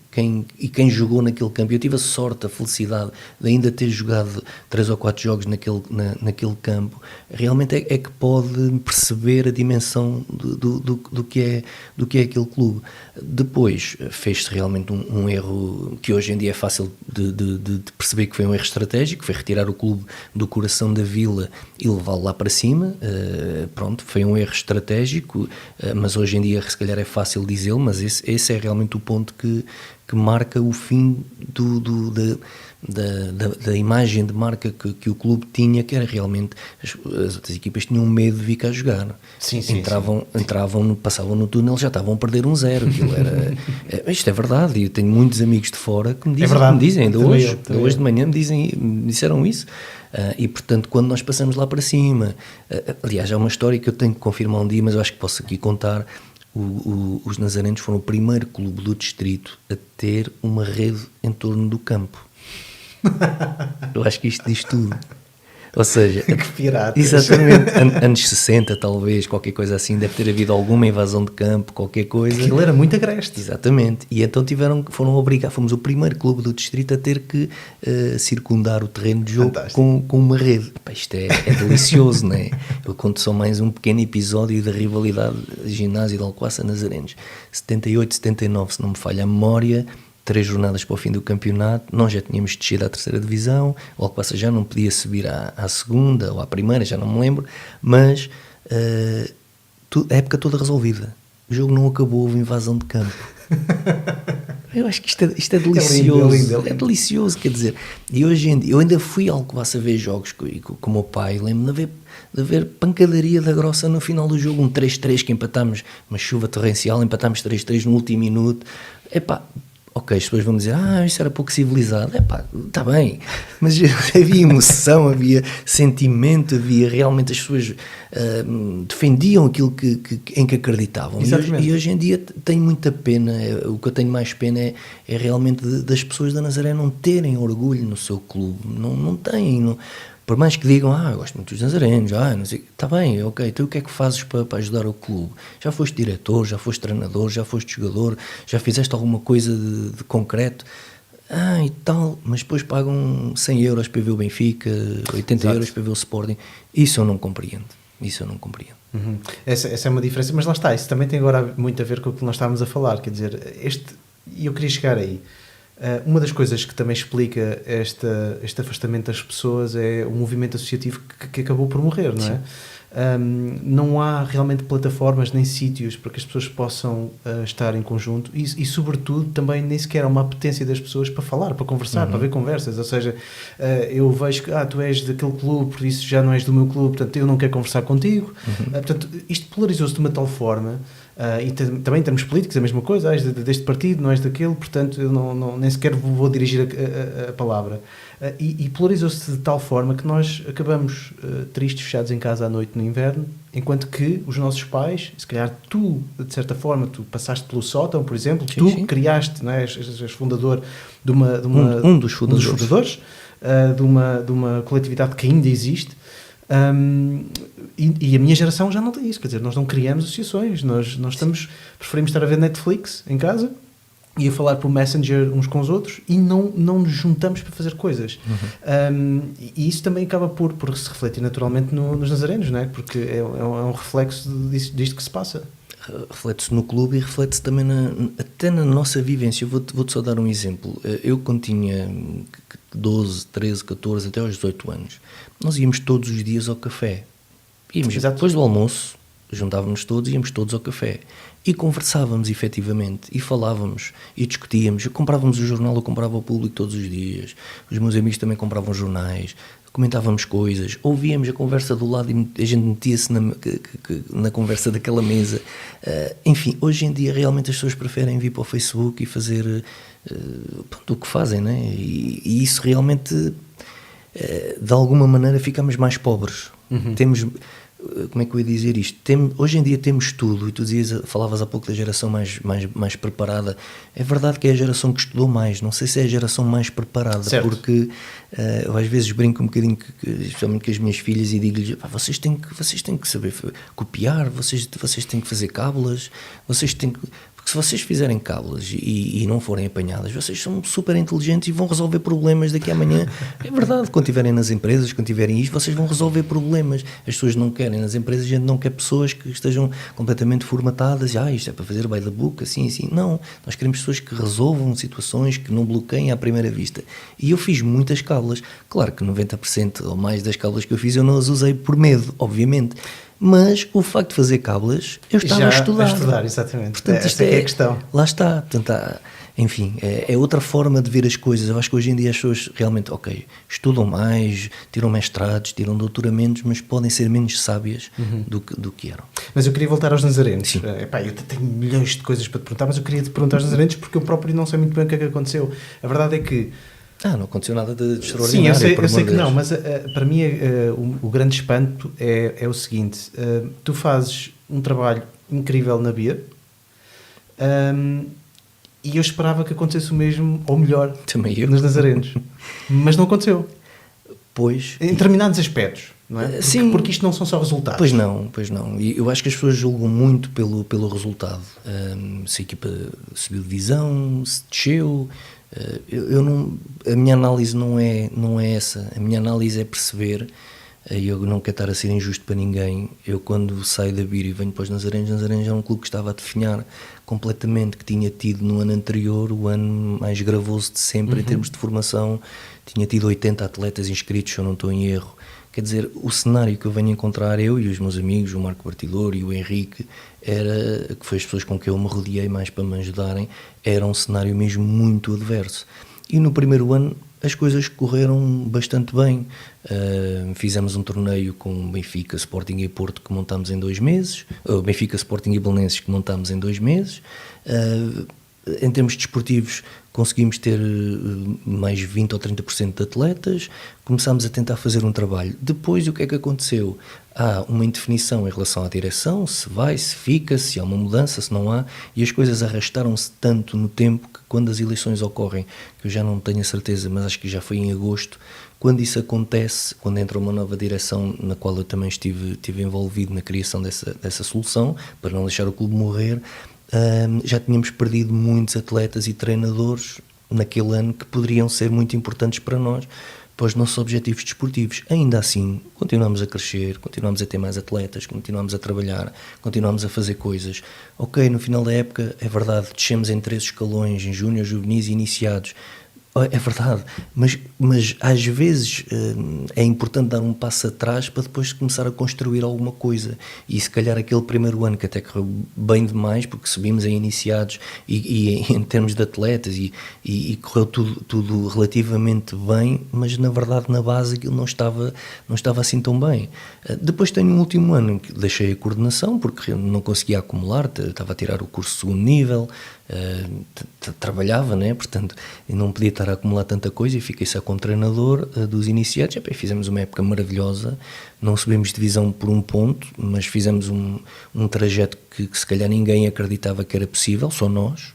quem jogou naquele campo. Eu tive a sorte, a felicidade de ainda ter jogado 3 ou 4 jogos naquele campo. Realmente é que pode perceber a dimensão do que é aquele clube. Depois fez-se realmente um erro que hoje em dia é fácil de perceber que foi um erro estratégico, foi retirar o clube do coração da vila e levá-lo lá para cima. Pronto, foi um erro estratégico, mas hoje em dia se calhar é fácil dizê-lo, mas esse é realmente o ponto que marca o fim da imagem de marca que o clube tinha, que era realmente as outras equipas tinham medo de vir cá jogar. Sim, entravam, passavam no túnel, já estavam a perder 1-0. Isto é verdade, e eu tenho muitos amigos de fora que me dizem, ainda hoje de manhã me disseram isso. E portanto, quando nós passamos lá para cima, aliás, há uma história que eu tenho que confirmar um dia, mas eu acho que posso aqui contar. Os Nazarenos foram o primeiro clube do distrito a ter uma rede em torno do campo. Eu acho que isto diz tudo. Ou seja, Que piratas. exatamente, anos 60 talvez, qualquer coisa assim, deve ter havido alguma invasão de campo, qualquer coisa. Aquilo era muito agreste. Exatamente, e então foram obrigados, fomos o primeiro clube do distrito a ter que circundar o terreno de jogo com uma rede. Epá, isto é delicioso, não é? Eu conto só mais um pequeno episódio da rivalidade ginásio de Alcobaça Nazarenos. 78, 79, se não me falha a memória, 3 jornadas para o fim do campeonato, nós já tínhamos descido à terceira divisão, o Alcobaça já não podia subir à segunda ou à primeira, já não me lembro, mas a época toda resolvida. O jogo não acabou, houve invasão de campo. Eu acho que isto é delicioso. É delicioso, quer dizer. E hoje em dia, eu ainda fui ao Alcobaça ver jogos com o meu pai, lembro-me de haver pancadaria da grossa no final do jogo, um 3-3 que empatámos, uma chuva torrencial, empatámos 3-3 no último minuto. Epá, ok, as pessoas vão dizer, isso era pouco civilizado. Epá, está bem, mas havia emoção, havia sentimento, havia realmente as pessoas defendiam aquilo em que acreditavam. E hoje em dia tenho muita pena, o que eu tenho mais pena é realmente das pessoas da Nazaré não terem orgulho no seu clube, não têm, não. Por mais que digam, eu gosto muito dos nazarenos, não sei, está bem, ok, então o que é que fazes para ajudar o clube? Já foste diretor, já foste treinador, já foste jogador, já fizeste alguma coisa de concreto? E tal, mas depois pagam 100 euros para ver o Benfica, 80 euros para ver o Sporting. Isso eu não compreendo. Uhum. Essa é uma diferença, mas lá está, isso também tem agora muito a ver com o que nós estávamos a falar, quer dizer, e eu queria chegar aí. Uma das coisas que também explica este afastamento das pessoas é o movimento associativo que acabou por morrer, não é? Não há realmente plataformas nem sítios para que as pessoas possam estar em conjunto e sobretudo também nem sequer há uma apetência das pessoas para falar, para conversar, para haver conversas, ou seja, eu vejo que tu és daquele clube, por isso já não és do meu clube, portanto eu não quero conversar contigo. Portanto, isto polarizou-se de uma tal forma. E também em termos políticos a mesma coisa, és deste partido, não és daquele, portanto eu nem sequer vou dirigir a palavra, e polarizou-se de tal forma que nós acabamos tristes, fechados em casa à noite no inverno, enquanto que os nossos pais, se calhar tu, de certa forma, tu passaste pelo sótão, por exemplo, sim. Criaste, não é? És fundador de uma um dos fundadores de uma coletividade que ainda existe. E a minha geração já não tem isso, quer dizer, nós não criamos associações, nós preferimos estar a ver Netflix em casa e a falar por Messenger uns com os outros e não nos juntamos para fazer coisas. E isso também acaba por se refletir naturalmente nos nazarenos, não é? Porque é um reflexo disto que se passa. Reflete-se no clube e reflete-se também até na nossa vivência. Eu vou-te só dar um exemplo. Eu quando tinha 12, 13, 14, até aos 18 anos, nós íamos todos os dias ao café. Depois do almoço, juntávamos todos, íamos todos ao café. E conversávamos efetivamente, e falávamos, e discutíamos. Comprávamos o jornal, eu comprava ao Público todos os dias. Os meus amigos também compravam jornais. Comentávamos coisas, ouvíamos a conversa do lado e a gente metia-se na conversa daquela mesa. Enfim, hoje em dia realmente as pessoas preferem vir para o Facebook e fazer o que fazem, né? E isso realmente, de alguma maneira, ficamos mais pobres. Temos... Como é que eu ia dizer isto? Hoje em dia temos tudo, e tu falavas há pouco da geração mais preparada. É verdade que é a geração que estudou mais, não sei se é a geração mais preparada, certo. Porque eu às vezes brinco um bocadinho, especialmente com as minhas filhas, e digo-lhes, vocês têm que saber copiar, vocês têm que fazer cábulas, porque se vocês fizerem cábulas e não forem apanhadas, vocês são super inteligentes e vão resolver problemas daqui a amanhã. É verdade, quando estiverem nas empresas, quando tiverem isto, vocês vão resolver problemas. As pessoas não querem, nas empresas a gente não quer pessoas que estejam completamente formatadas, isto é para fazer by the book, assim. Não, nós queremos pessoas que resolvam situações, que não bloqueiem à primeira vista. E eu fiz muitas cábulas. Claro que 90% ou mais das cábulas que eu fiz eu não as usei por medo, obviamente. Mas o facto de fazer cábulas, eu estava a estudar. Exatamente. Portanto, esta é a questão. Lá está. Portanto, enfim, é outra forma de ver as coisas. Eu acho que hoje em dia as pessoas realmente, estudam mais, tiram mestrados, tiram doutoramentos, mas podem ser menos sábias do que eram. Mas eu queria voltar aos nazarenos. Sim. Eu tenho milhões de coisas para te perguntar, mas eu queria te perguntar aos nazarenos porque eu próprio não sei muito bem o que é que aconteceu. A verdade é que não aconteceu nada de extraordinário. Sim, eu sei que não, mas para mim o grande espanto é o seguinte: tu fazes um trabalho incrível na BIA e eu esperava que acontecesse o mesmo, ou melhor, também eu, nos nazarenos, mas não aconteceu. depois... Em determinados aspectos, não é? Sim. Porque isto não são só resultados. Pois não. E eu acho que as pessoas julgam muito pelo resultado. Se a equipa subiu divisão, se desceu... a minha análise não é essa. A minha análise é perceber, e eu não quero estar a ser injusto para ninguém, eu quando saio da Bira e venho para os Nazarenos era um clube que estava a definhar completamente, que tinha tido no ano anterior o ano mais gravoso de sempre em termos de formação, tinha tido 80 atletas inscritos, se eu não estou em erro. Quer dizer, o cenário que eu venho encontrar, eu e os meus amigos, o Marco Bartilor e o Henrique, que foi as pessoas com que eu me rodeei mais para me ajudarem, era um cenário mesmo muito adverso. E no primeiro ano as coisas correram bastante bem. Fizemos um torneio com Benfica, Sporting e Porto que montámos em 2 meses, Benfica, Sporting e Belenenses que montámos em 2 meses. Em termos desportivos conseguimos ter mais 20 ou 30% de atletas, começámos a tentar fazer um trabalho. Depois o que é que aconteceu? Há uma indefinição em relação à direção, se vai, se fica, se há uma mudança, se não há, e as coisas arrastaram-se tanto no tempo que quando as eleições ocorrem, que eu já não tenho a certeza, mas acho que já foi em agosto, quando isso acontece, quando entra uma nova direção, na qual eu também estive envolvido na criação dessa solução, para não deixar o clube morrer, já tínhamos perdido muitos atletas e treinadores naquele ano que poderiam ser muito importantes para nós, para os nossos objetivos desportivos. Ainda assim, continuamos a crescer, continuamos a ter mais atletas, continuamos a trabalhar, continuamos a fazer coisas. Ok, no final da época, é verdade, descemos em 3 escalões, em júnior, juvenis e iniciados. É verdade, mas às vezes é importante dar um passo atrás para depois começar a construir alguma coisa, e se calhar aquele primeiro ano que até correu bem demais, porque subimos em iniciados e em termos de atletas e correu tudo relativamente bem, mas na verdade na base aquilo não estava assim tão bem. Depois tenho um último ano em que deixei a coordenação porque não conseguia acumular, estava a tirar o curso de 2º nível, trabalhava, né? Portanto eu não podia estar a acumular tanta coisa e fiquei só como treinador dos iniciados. Fizemos uma época maravilhosa, não subimos divisão por 1 ponto, mas fizemos um trajeto que se calhar ninguém acreditava que era possível, só nós,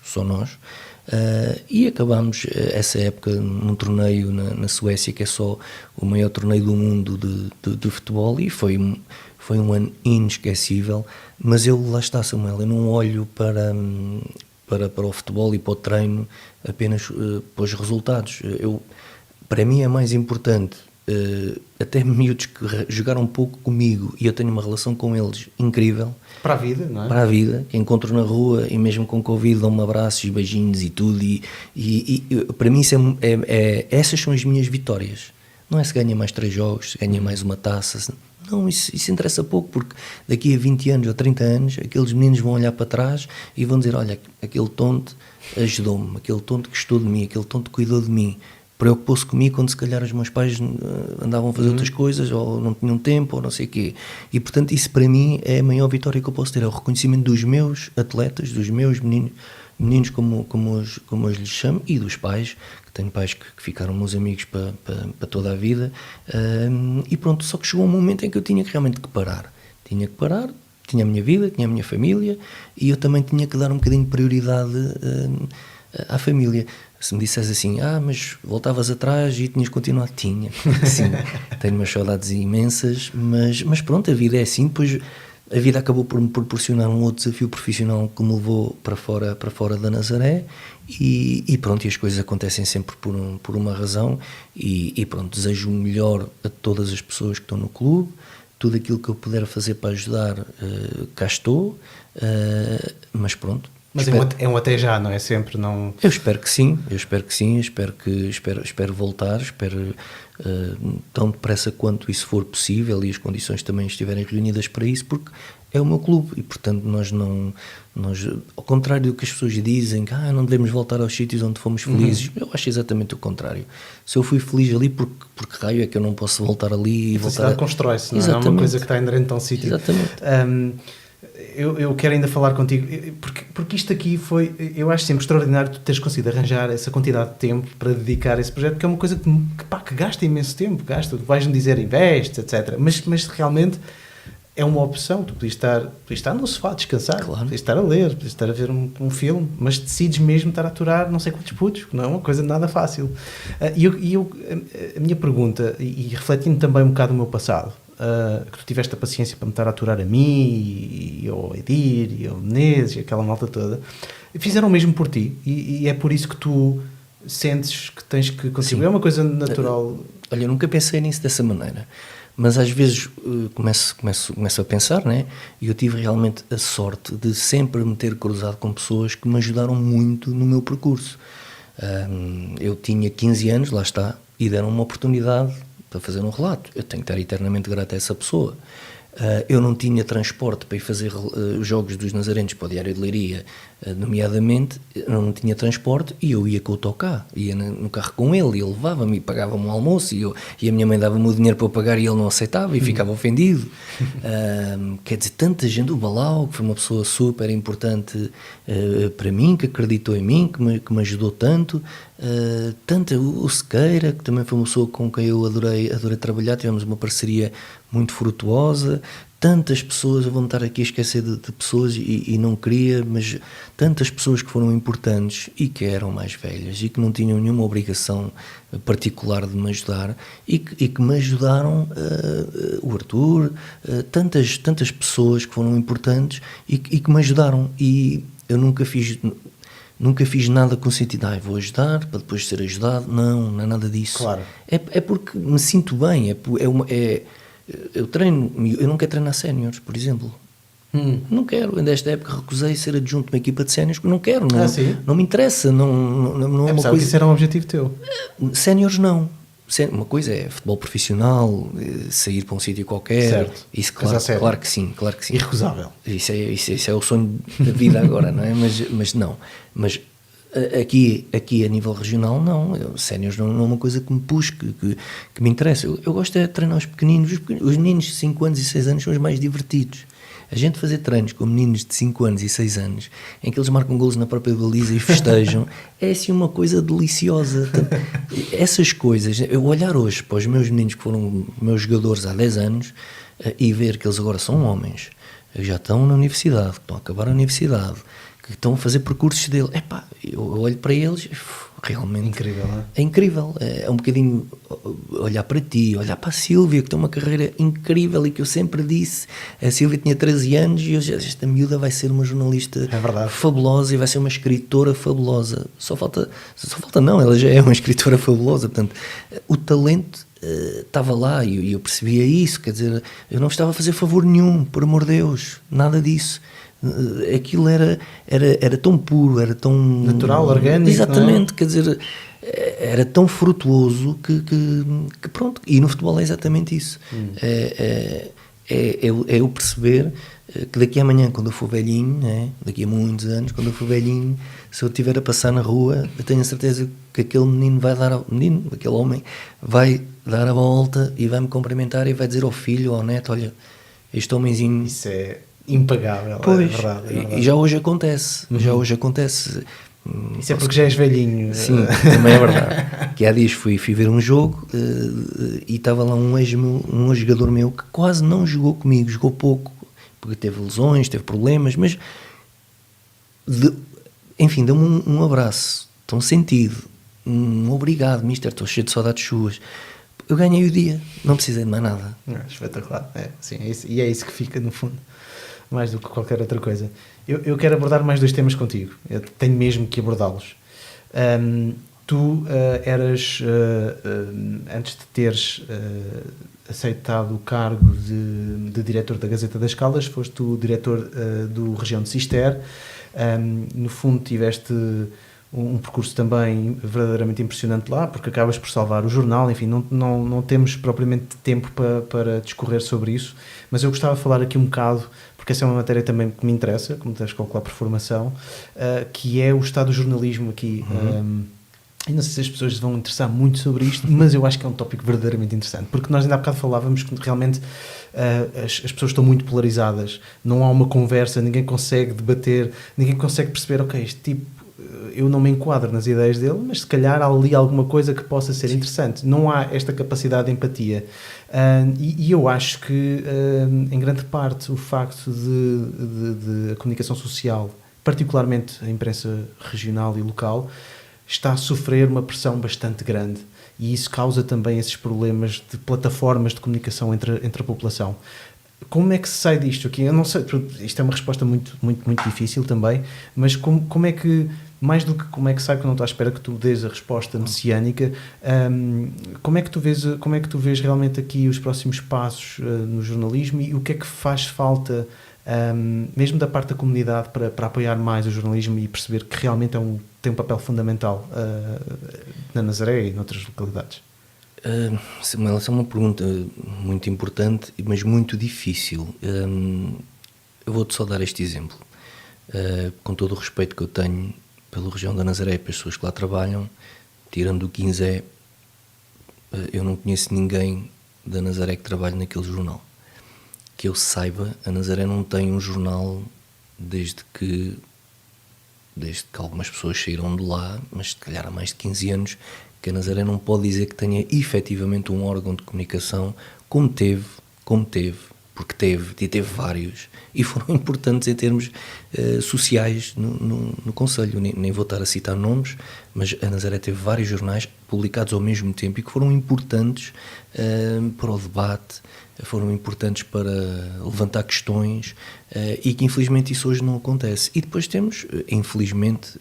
e acabámos essa época num torneio na Suécia, que é só o maior torneio do mundo de futebol, e foi um ano inesquecível. Mas lá está, Samuel, eu não olho para o futebol e para o treino apenas para os resultados. Para mim é mais importante, até miúdos que jogaram um pouco comigo e eu tenho uma relação com eles incrível. Para a vida, não é? Para a vida, que encontro na rua e mesmo com Covid dão-me abraços e beijinhos e tudo. E para mim essas são as minhas vitórias. Não é se ganha mais 3 jogos, se ganha mais uma taça. Não, isso interessa pouco, porque daqui a 20 anos ou 30 anos aqueles meninos vão olhar para trás e vão dizer: olha, aquele tonto ajudou-me, aquele tonto gostou de mim, aquele tonto cuidou de mim, preocupou-se comigo quando se calhar os meus pais andavam a fazer outras coisas ou não tinham tempo ou não sei o quê. E portanto isso para mim é a maior vitória que eu posso ter, é o reconhecimento dos meus atletas, dos meus meninos como eu lhes chamo, e dos pais, que tenho pais que ficaram meus amigos para toda a vida, e pronto. Só que chegou um momento em que eu tinha realmente que parar, tinha a minha vida, tinha a minha família, e eu também tinha que dar um bocadinho de prioridade à família. Se me dissesse assim, mas voltavas atrás e tinhas continuado, tinha, sim, tenho umas saudades imensas, mas pronto, a vida é assim. Depois a vida acabou por me proporcionar um outro desafio profissional que me levou para fora da Nazaré, e pronto, e as coisas acontecem sempre por uma razão, e pronto, desejo o melhor a todas as pessoas que estão no clube, tudo aquilo que eu puder fazer para ajudar, cá estou, mas pronro. Mas é um até já, não é sempre, não... Eu espero que sim, espero voltar, espero tão depressa quanto isso for possível e as condições também estiverem reunidas para isso, porque é o meu clube e, portanto, nós ao contrário do que as pessoas dizem, que não devemos voltar aos sítios onde fomos felizes, eu acho exatamente o contrário. Se eu fui feliz ali, porque raio é que eu não posso voltar ali e voltar... A felicidade constrói-se, não é? É uma coisa que está inerente a um sítio. Exatamente. Eu quero ainda falar contigo, porque isto aqui foi, eu acho sempre extraordinário tu teres conseguido arranjar essa quantidade de tempo para dedicar a esse projeto, porque é uma coisa que gasta imenso tempo, tu vais-me dizer investes, etc. Mas realmente é uma opção. Tu podias estar no sofá a descansar, Claro. podias estar a ler, podias estar a ver um filme, mas decides mesmo estar a aturar não sei quantos putos, que não é uma coisa nada fácil. A minha pergunta, e refletindo também um bocado o meu passado, que tu tiveste a paciência para me estar a aturar a mim, e ao Edir, e ao Menezes, e aquela malta toda, fizeram o mesmo por ti, e é por isso que tu sentes que tens que contribuir. Sim. É uma coisa natural. Olha, eu nunca pensei nisso dessa maneira, mas às vezes começo a pensar, né? E eu tive realmente a sorte de sempre me ter cruzado com pessoas que me ajudaram muito no meu percurso. Eu tinha 15 anos, lá está, e deram uma oportunidade para fazer um relato. Eu tenho que estar eternamente grato a essa pessoa. Eu não tinha transporte para ir fazer os Jogos dos Nazarenos para o Diário de Leiria, nomeadamente, eu não tinha transporte e eu ia com o autocarro, ia no carro com ele, e ele levava-me e pagava-me um almoço, e a minha mãe dava-me o dinheiro para eu pagar e ele não aceitava e ficava ofendido. Quer dizer, tanta gente, o Balau, que foi uma pessoa super importante para mim, que acreditou em mim, que me ajudou tanto, o Sequeira, que também foi uma pessoa com quem eu adorei trabalhar, tivemos uma parceria muito frutuosa, tantas pessoas, eu vou-me estar aqui a esquecer de pessoas e não queria, mas tantas pessoas que foram importantes e que eram mais velhas e que não tinham nenhuma obrigação particular de me ajudar e que me ajudaram, o Arthur, tantas pessoas que foram importantes e que me ajudaram, e eu nunca fiz nada com o sentido, vou ajudar para depois ser ajudado. Não é nada disso. Claro. É porque me sinto bem, eu treino, eu não quero treinar séniores, por exemplo. Não quero, nesta época recusei ser adjunto de uma equipa de séniores, porque não quero, não me interessa, não é uma coisa. Que isso era um objetivo teu. Séniores não. Uma coisa é futebol profissional, sair para um sítio qualquer. Certo. Isso, claro que sim. Irrecusável. Isso é o sonho da vida agora, não é? Mas não. Mas aqui a nível regional, não. Séniores não é uma coisa que me puxe, que me interessa. Eu gosto de treinar os pequeninos. Os meninos de 5 anos e 6 anos são os mais divertidos. A gente fazer treinos com meninos de 5 anos e 6 anos, em que eles marcam golos na própria baliza e festejam, é assim uma coisa deliciosa. Essas coisas, eu olhar hoje para os meus meninos que foram meus jogadores há 10 anos e ver que eles agora são homens, já estão na universidade, que estão a acabar a universidade, que estão a fazer percursos dele, eu olho para eles, realmente incrível, não é? É incrível, é um bocadinho olhar para ti, olhar para a Sílvia, que tem uma carreira incrível e que eu sempre disse, a Sílvia tinha 13 anos e hoje esta miúda vai ser uma jornalista fabulosa e vai ser uma escritora fabulosa, só falta não, ela já é uma escritora fabulosa, portanto, o talento estava lá e eu percebia isso, quer dizer, eu não estava a fazer favor nenhum, por amor de Deus, nada disso. Aquilo era tão puro, era tão natural, orgânico, exatamente, quer dizer, era tão frutuoso que pronto, e no futebol é exatamente isso. É eu perceber que daqui a amanhã, quando eu for velhinho, daqui a muitos anos, quando eu for velhinho, se eu estiver a passar na rua, eu tenho a certeza que aquele menino aquele homem vai dar a volta e vai me cumprimentar e vai dizer ao filho, ao neto, olha, este homenzinho, isso é impagável, pois, é verdade. E já hoje acontece, Isso é porque já és velhinho. Sim, também é verdade. Que há dias fui ver um jogo e estava lá um ex-jogador meu que quase não jogou comigo, jogou pouco, porque teve lesões, teve problemas, mas enfim, deu-me um abraço tão sentido, obrigado, mister, estou cheio de saudades suas. Eu ganhei o dia, não precisei de mais nada. Espetacular, sim, e é isso que fica no fundo, mais do que qualquer outra coisa. Eu quero abordar mais 2 temas contigo, eu tenho mesmo que abordá-los. Tu eras, antes de teres aceitado o cargo de diretor da Gazeta das Caldas, foste o diretor do Região de Cister. No fundo tiveste um percurso também verdadeiramente impressionante lá, porque acabas por salvar o jornal, enfim, não temos propriamente tempo para discorrer sobre isso, mas eu gostava de falar aqui um bocado, porque essa é uma matéria também que me interessa, como deves calcular por formação, que é o estado do jornalismo aqui. E não sei se as pessoas vão interessar muito sobre isto, mas eu acho que é um tópico verdadeiramente interessante, porque nós ainda há bocado falávamos que realmente as pessoas estão muito polarizadas, não há uma conversa, ninguém consegue debater, ninguém consegue perceber, ok, este tipo eu não me enquadro nas ideias dele, mas se calhar há ali alguma coisa que possa ser interessante. Não há esta capacidade de empatia. E eu acho que, em grande parte, o facto de a comunicação social, particularmente a imprensa regional e local, está a sofrer uma pressão bastante grande. E isso causa também esses problemas de plataformas de comunicação entre a população. Como é que se sai disto aqui? Eu não sei, isto é uma resposta muito, muito, muito difícil também, mas como é que, mais do que como é que sai, que eu não estou à espera que tu dês a resposta messiânica, como é que tu vês realmente aqui os próximos passos no jornalismo e o que é que faz falta, mesmo da parte da comunidade, para apoiar mais o jornalismo e perceber que realmente tem um papel fundamental na Nazaré e noutras localidades? Samuel, essa é uma pergunta muito importante, mas muito difícil. Eu vou-te só dar este exemplo. Com todo o respeito que eu tenho pela região da Nazaré e pelas pessoas que lá trabalham, tirando o Quinzé, eu não conheço ninguém da Nazaré que trabalhe naquele jornal. Que eu saiba, a Nazaré não tem um jornal desde que algumas pessoas saíram de lá, mas se calhar há mais de 15 anos, que a Nazaré não pode dizer que tenha efetivamente um órgão de comunicação como teve, porque teve vários, e foram importantes em termos sociais no Conselho. Nem vou estar a citar nomes, mas a Nazaré teve vários jornais publicados ao mesmo tempo e que foram importantes para o debate, foram importantes para levantar questões, e que infelizmente isso hoje não acontece. E depois temos, infelizmente,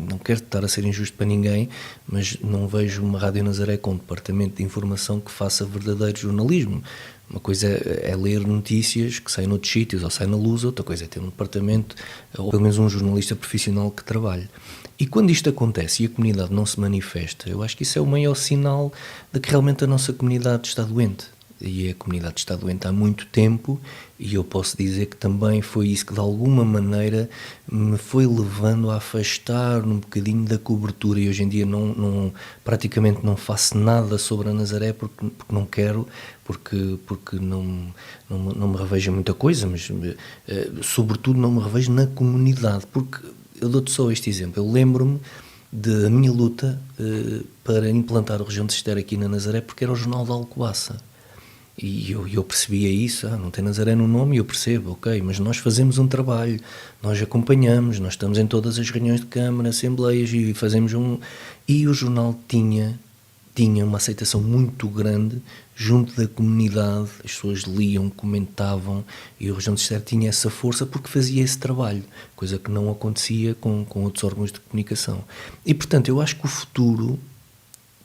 não quero estar a ser injusto para ninguém, mas não vejo uma Rádio Nazaré com um departamento de informação que faça verdadeiro jornalismo. Uma coisa é ler notícias que saem noutros sítios ou saem na Luz, outra coisa é ter um departamento ou pelo menos um jornalista profissional que trabalhe. E quando isto acontece e a comunidade não se manifesta, eu acho que isso é o maior sinal de que realmente a nossa comunidade está doente. E a comunidade está doente há muito tempo, e eu posso dizer que também foi isso que de alguma maneira me foi levando a afastar um bocadinho da cobertura, e hoje em dia praticamente não faço nada sobre a Nazaré porque não quero, porque não me revejo em muita coisa, mas sobretudo não me revejo na comunidade, porque eu dou-te só este exemplo. Eu lembro-me da minha luta para implantar o Região de Cister aqui na Nazaré, porque era o Jornal da Alcobaça. E eu percebia isso, não tem Nazaré no nome, e eu percebo, ok, mas nós fazemos um trabalho, nós acompanhamos, nós estamos em todas as reuniões de Câmara, Assembleias, e fazemos E o jornal tinha uma aceitação muito grande junto da comunidade, as pessoas liam, comentavam, e o Região de Cister tinha essa força porque fazia esse trabalho, coisa que não acontecia com outros órgãos de comunicação. E, portanto, eu acho que o futuro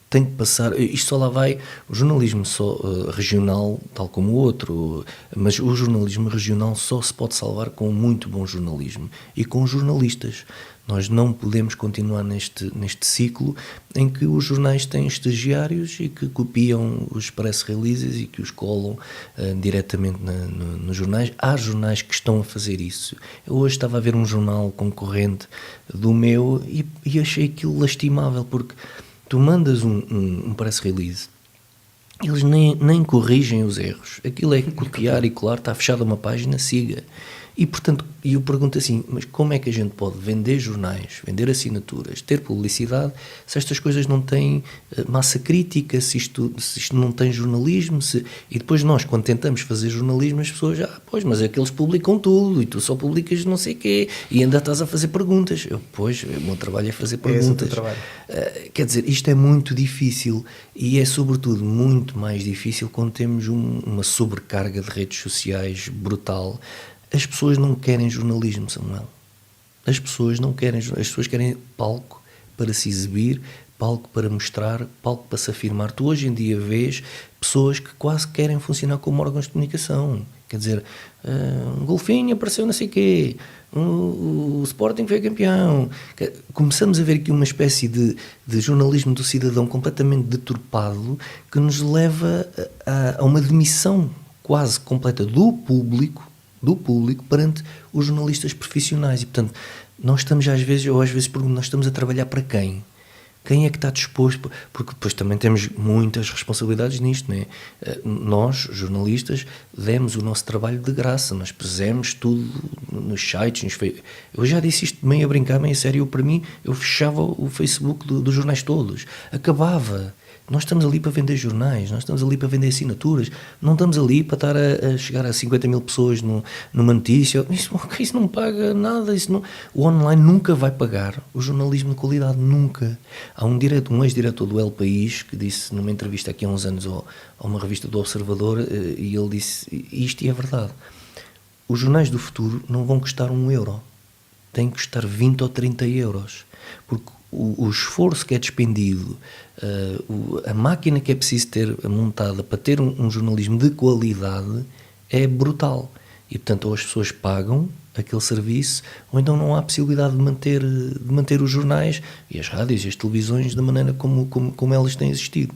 tem que passar, isto só lá vai, o jornalismo só regional, tal como o outro, mas o jornalismo regional só se pode salvar com muito bom jornalismo e com jornalistas. Nós não podemos continuar neste ciclo em que os jornais têm estagiários e que copiam os press releases e que os colam diretamente nos jornais. Há jornais que estão a fazer isso. Eu hoje estava a ver um jornal concorrente do meu e achei aquilo lastimável, porque tu mandas um press release, eles nem corrigem os erros. Aquilo é copiar e colar, está fechada uma página, siga. E, portanto, eu pergunto assim, mas como é que a gente pode vender jornais, vender assinaturas, ter publicidade, se estas coisas não têm massa crítica, se isto não tem jornalismo? E depois nós, quando tentamos fazer jornalismo, as pessoas, pois, mas é que eles publicam tudo, e tu só publicas não sei o quê, e ainda estás a fazer perguntas. Pois, o meu trabalho é fazer perguntas. Quer dizer, isto é muito difícil, e é sobretudo muito mais difícil quando temos uma sobrecarga de redes sociais brutal. As pessoas não querem jornalismo, Samuel. As pessoas não querem, as pessoas querem palco para se exibir, palco para mostrar, palco para se afirmar. Tu hoje em dia vês pessoas que quase querem funcionar como órgãos de comunicação. Quer dizer, um golfinho apareceu não sei o quê, o Sporting foi campeão. Começamos a ver aqui uma espécie de jornalismo do cidadão completamente deturpado, que nos leva a uma demissão quase completa do público perante os jornalistas profissionais. E, portanto, nós estamos às vezes pergunto, nós estamos a trabalhar para quem? Quem é que está disposto? Porque depois também temos muitas responsabilidades nisto, não é? Nós, jornalistas, demos o nosso trabalho de graça, nós pusemos tudo nos sites, eu já disse isto meio a brincar, meio a sério, para mim, eu fechava o Facebook dos jornais todos, acabava. Nós estamos ali para vender jornais, nós estamos ali para vender assinaturas, não estamos ali para estar a chegar a 50 mil pessoas numa notícia. Isso não paga nada, o online nunca vai pagar o jornalismo de qualidade, nunca. Há um ex-diretor do El País que disse numa entrevista aqui há uns anos a uma revista do Observador, e ele disse isto, e é verdade: os jornais do futuro não vão custar €1, têm que custar 20 ou 30 euros, porque o esforço que é despendido, a máquina que é preciso ter montada para ter um jornalismo de qualidade é brutal. E, portanto, ou as pessoas pagam aquele serviço, ou então não há possibilidade de manter os jornais e as rádios e as televisões da maneira como elas têm existido.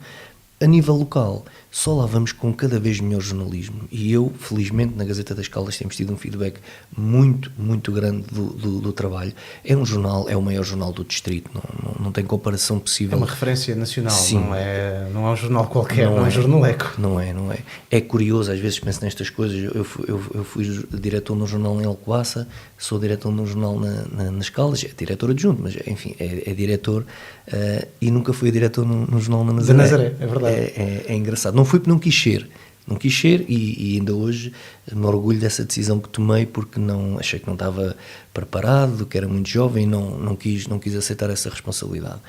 A nível local, só lá vamos com cada vez melhor jornalismo, e eu, felizmente, na Gazeta das Caldas temos tido um feedback muito, muito grande do trabalho. É um jornal, é o maior jornal do distrito, não tem comparação possível. É uma referência nacional. Sim. Não é um jornal qualquer, não é um jornaleco. Não é. É curioso, às vezes penso nestas coisas. Eu fui diretor num jornal em Alcoaça, sou diretor num jornal nas Caldas, é diretor adjunto, mas enfim, é diretor, e nunca fui diretor num jornal na Nazaré. Da Nazaré, é verdade. É engraçado. Não fui porque não quis ser, e ainda hoje me orgulho dessa decisão que tomei, porque achei que não estava preparado, que era muito jovem, e não quis aceitar essa responsabilidade.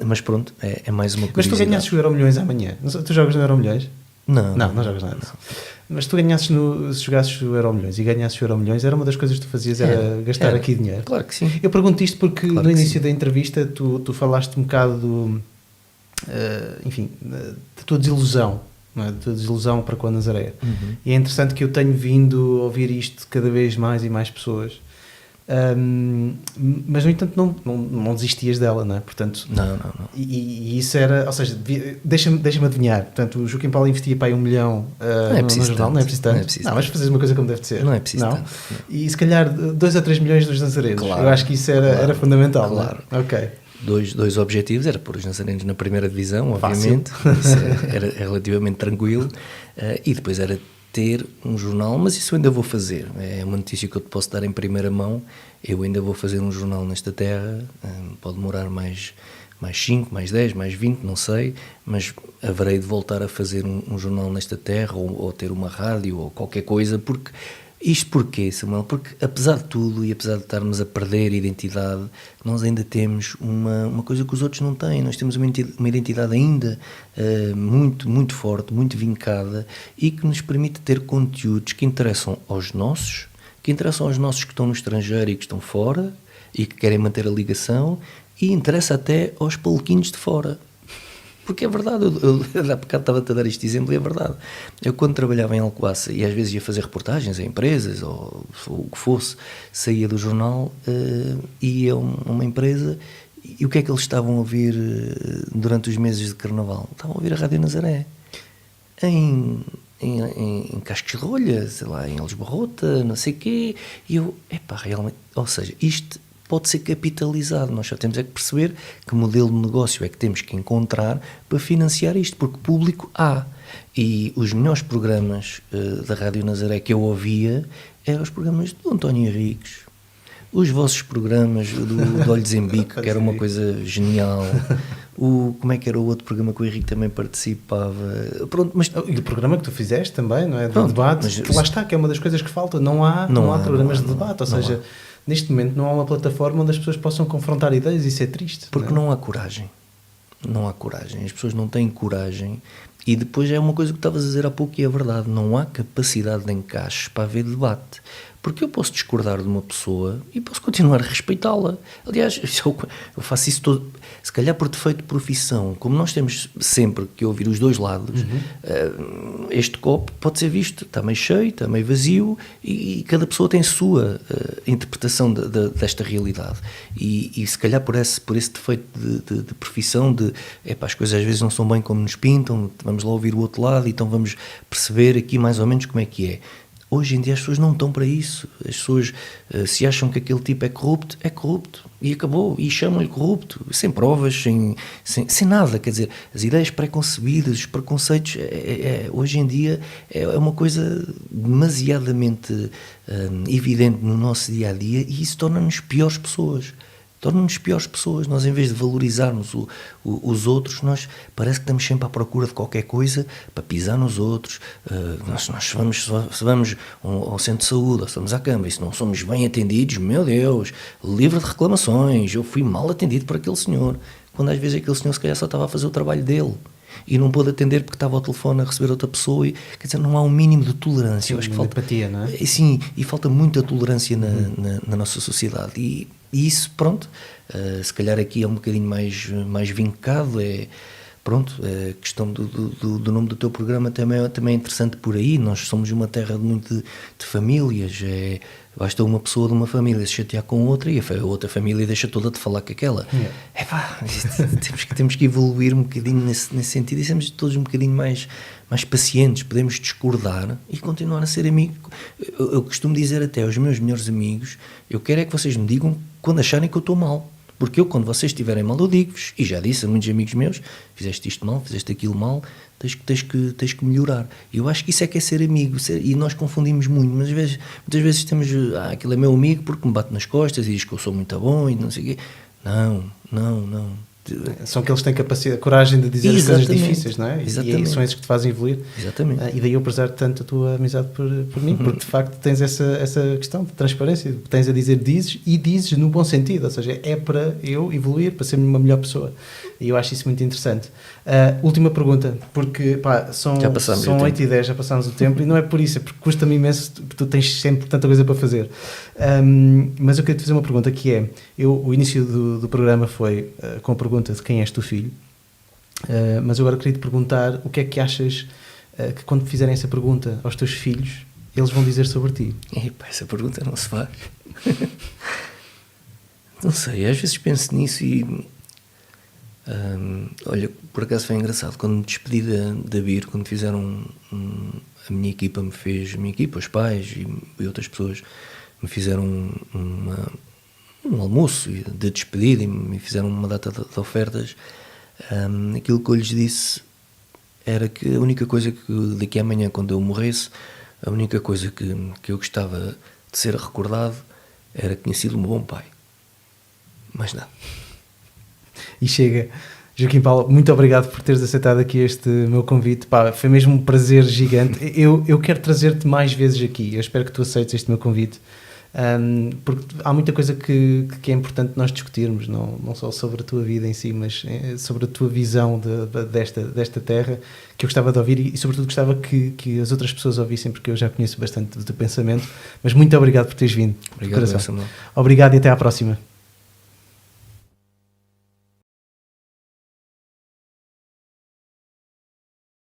Mas pronto, é mais uma coisa. Mas tu ganhasses o Euromilhões amanhã? Tu jogas no Euromilhões? Não jogas nada. Não. Mas tu ganhasses se jogasses o Euromilhões e ganhasses o Euromilhões, era uma das coisas que tu fazias, era gastar aqui dinheiro? Claro que sim. Eu pergunto isto porque no início da entrevista tu falaste um bocado enfim, da tua desilusão, não é? Da tua desilusão para com a Nazaré. Uhum. E é interessante que eu tenho vindo a ouvir isto cada vez mais e mais pessoas. Mas no entanto não desistias dela, não é? Portanto, não. E isso era, ou seja, deixa-me adivinhar. Portanto, o Joaquim Paulo investia para aí 1 milhão no jornal, não é preciso tanto. Não, mas fazes uma coisa como deve de ser. Não é preciso tanto. E se calhar 2 a 3 milhões dos nazarenos. Claro, eu acho que isso era fundamental. Claro. Não é? Ok. Dois objetivos: era pôr os nazarenos na primeira divisão, obviamente. Isso era relativamente tranquilo, e depois era ter um jornal, mas isso eu ainda vou fazer. É uma notícia que eu te posso dar em primeira mão. Eu ainda vou fazer um jornal nesta terra, pode demorar mais 5, mais 10, mais 20, não sei, mas haverei de voltar a fazer um jornal nesta terra, ou ter uma rádio, ou qualquer coisa, porque... Isto porquê, Samuel? Porque, apesar de tudo, e apesar de estarmos a perder identidade, nós ainda temos uma coisa que os outros não têm. Nós temos uma identidade ainda muito, muito forte, muito vincada, e que nos permite ter conteúdos que interessam aos nossos, que estão no estrangeiro e que estão fora, e que querem manter a ligação, e interessa até aos paluquinhos de fora. Porque é verdade, eu há bocado estava-te a dar este exemplo, e é verdade. Eu, quando trabalhava em Alcoaça, e às vezes ia fazer reportagens a empresas, ou o que fosse, saía do jornal, ia a uma empresa, e o que é que eles estavam a ouvir durante os meses de Carnaval? Estavam a ouvir a Rádio Nazaré. Em Cascos de Rolha, sei lá, em Lisboa, não sei o quê, e eu, realmente, ou seja, isto pode ser capitalizado. Nós só temos é que perceber que modelo de negócio é que temos que encontrar para financiar isto, porque público há. E os melhores programas da Rádio Nazaré que eu ouvia eram os programas do António Henriques, os vossos programas do Olhos em Bico, que era uma coisa genial. Como é que era o outro programa que o Henrique também participava? Pronto, mas... E o programa que tu fizeste também, não é? De debate, mas lá está, que é uma das coisas que falta. Não há programas de debate, ou seja... Neste momento não há uma plataforma onde as pessoas possam confrontar ideias, e isso é triste. Porque não há coragem. Não há coragem. As pessoas não têm coragem. E depois é uma coisa que estavas a dizer há pouco, e é verdade. Não há capacidade de encaixe para haver debate. Porque eu posso discordar de uma pessoa e posso continuar a respeitá-la. Aliás, eu faço isso todo, se calhar por defeito de profissão. Como nós temos sempre que ouvir os dois lados, este copo pode ser visto, está meio cheio, está meio vazio, e cada pessoa tem a sua interpretação desta realidade. E se calhar por esse defeito de profissão, as coisas às vezes não são bem como nos pintam, vamos lá ouvir o outro lado, então vamos perceber aqui mais ou menos como é que é. Hoje em dia as pessoas não estão para isso. As pessoas, se acham que aquele tipo é corrupto. E acabou. E chamam-lhe corrupto. Sem provas, sem nada. Quer dizer, as ideias pré-concebidas, os preconceitos, hoje em dia é uma coisa demasiadamente evidente no nosso dia-a-dia, e isso torna-nos piores pessoas. Nós, em vez de valorizarmos os outros, nós parece que estamos sempre à procura de qualquer coisa para pisar nos outros. Se vamos ao centro de saúde, ou se vamos à cama, e se não somos bem atendidos, meu Deus, livre de reclamações, eu fui mal atendido por aquele senhor, quando às vezes aquele senhor se calhar só estava a fazer o trabalho dele e não pôde atender porque estava ao telefone a receber outra pessoa. Quer dizer, não há um mínimo de tolerância. Eu acho que falta empatia, não é? Sim, e falta muita tolerância na nossa sociedade, e isso, pronto, se calhar aqui é um bocadinho mais vincado, a questão do nome do teu programa também é interessante por aí. Nós somos uma terra de famílias, basta uma pessoa de uma família se chatear com outra e a outra família deixa toda de falar com aquela. Temos que evoluir um bocadinho nesse sentido, e sermos todos um bocadinho mais pacientes. Podemos discordar e continuar a ser amigos. Eu costumo dizer até aos meus melhores amigos, eu quero é que vocês me digam quando acharem que eu estou mal. Porque eu, quando vocês estiverem mal, eu digo-vos, e já disse a muitos amigos meus, fizeste isto mal, fizeste aquilo mal, tens que melhorar. E eu acho que isso é ser amigo, e nós confundimos muito, mas muitas vezes temos, aquele é meu amigo porque me bate nas costas e diz que eu sou muito bom e não sei o quê. Não. São aqueles que têm a coragem de dizer as coisas difíceis, não é? Exatamente. E são esses que te fazem evoluir. Exatamente. E daí eu prezar tanto a tua amizade por mim, porque de facto tens essa questão de transparência, tens a dizer dizes no bom sentido, ou seja, é para eu evoluir, para ser uma melhor pessoa. E eu acho isso muito interessante. Última pergunta, porque são 8h10, já passámos o tempo, e não é por isso, é porque custa-me imenso, porque tu tens sempre tanta coisa para fazer. Mas eu queria te fazer uma pergunta, que é, o início do programa foi com a pergunta de quem és tu filho, mas eu agora queria te perguntar o que é que achas que quando fizerem essa pergunta aos teus filhos, eles vão dizer sobre ti. Essa pergunta não se faz. Não sei, às vezes penso nisso e olha, por acaso foi engraçado, quando me despedi da BIR, quando fizeram a minha equipa, os pais e outras pessoas me fizeram um almoço de despedida e me fizeram uma data de ofertas. Aquilo que eu lhes disse era que a única coisa que daqui a amanhã, quando eu morresse, a única coisa que eu gostava de ser recordado era que tinha sido um bom pai. Mais nada. E chega. Joaquim Paulo, muito obrigado por teres aceitado aqui este meu convite. Foi mesmo um prazer gigante. Eu quero trazer-te mais vezes aqui. Eu espero que tu aceites este meu convite. Porque há muita coisa que é importante nós discutirmos, não só sobre a tua vida em si, mas sobre a tua visão desta terra, que eu gostava de ouvir, e sobretudo gostava que as outras pessoas ouvissem, porque eu já conheço bastante do teu pensamento. Mas muito obrigado por teres vindo. Obrigado, Samuel. Obrigado e até à próxima.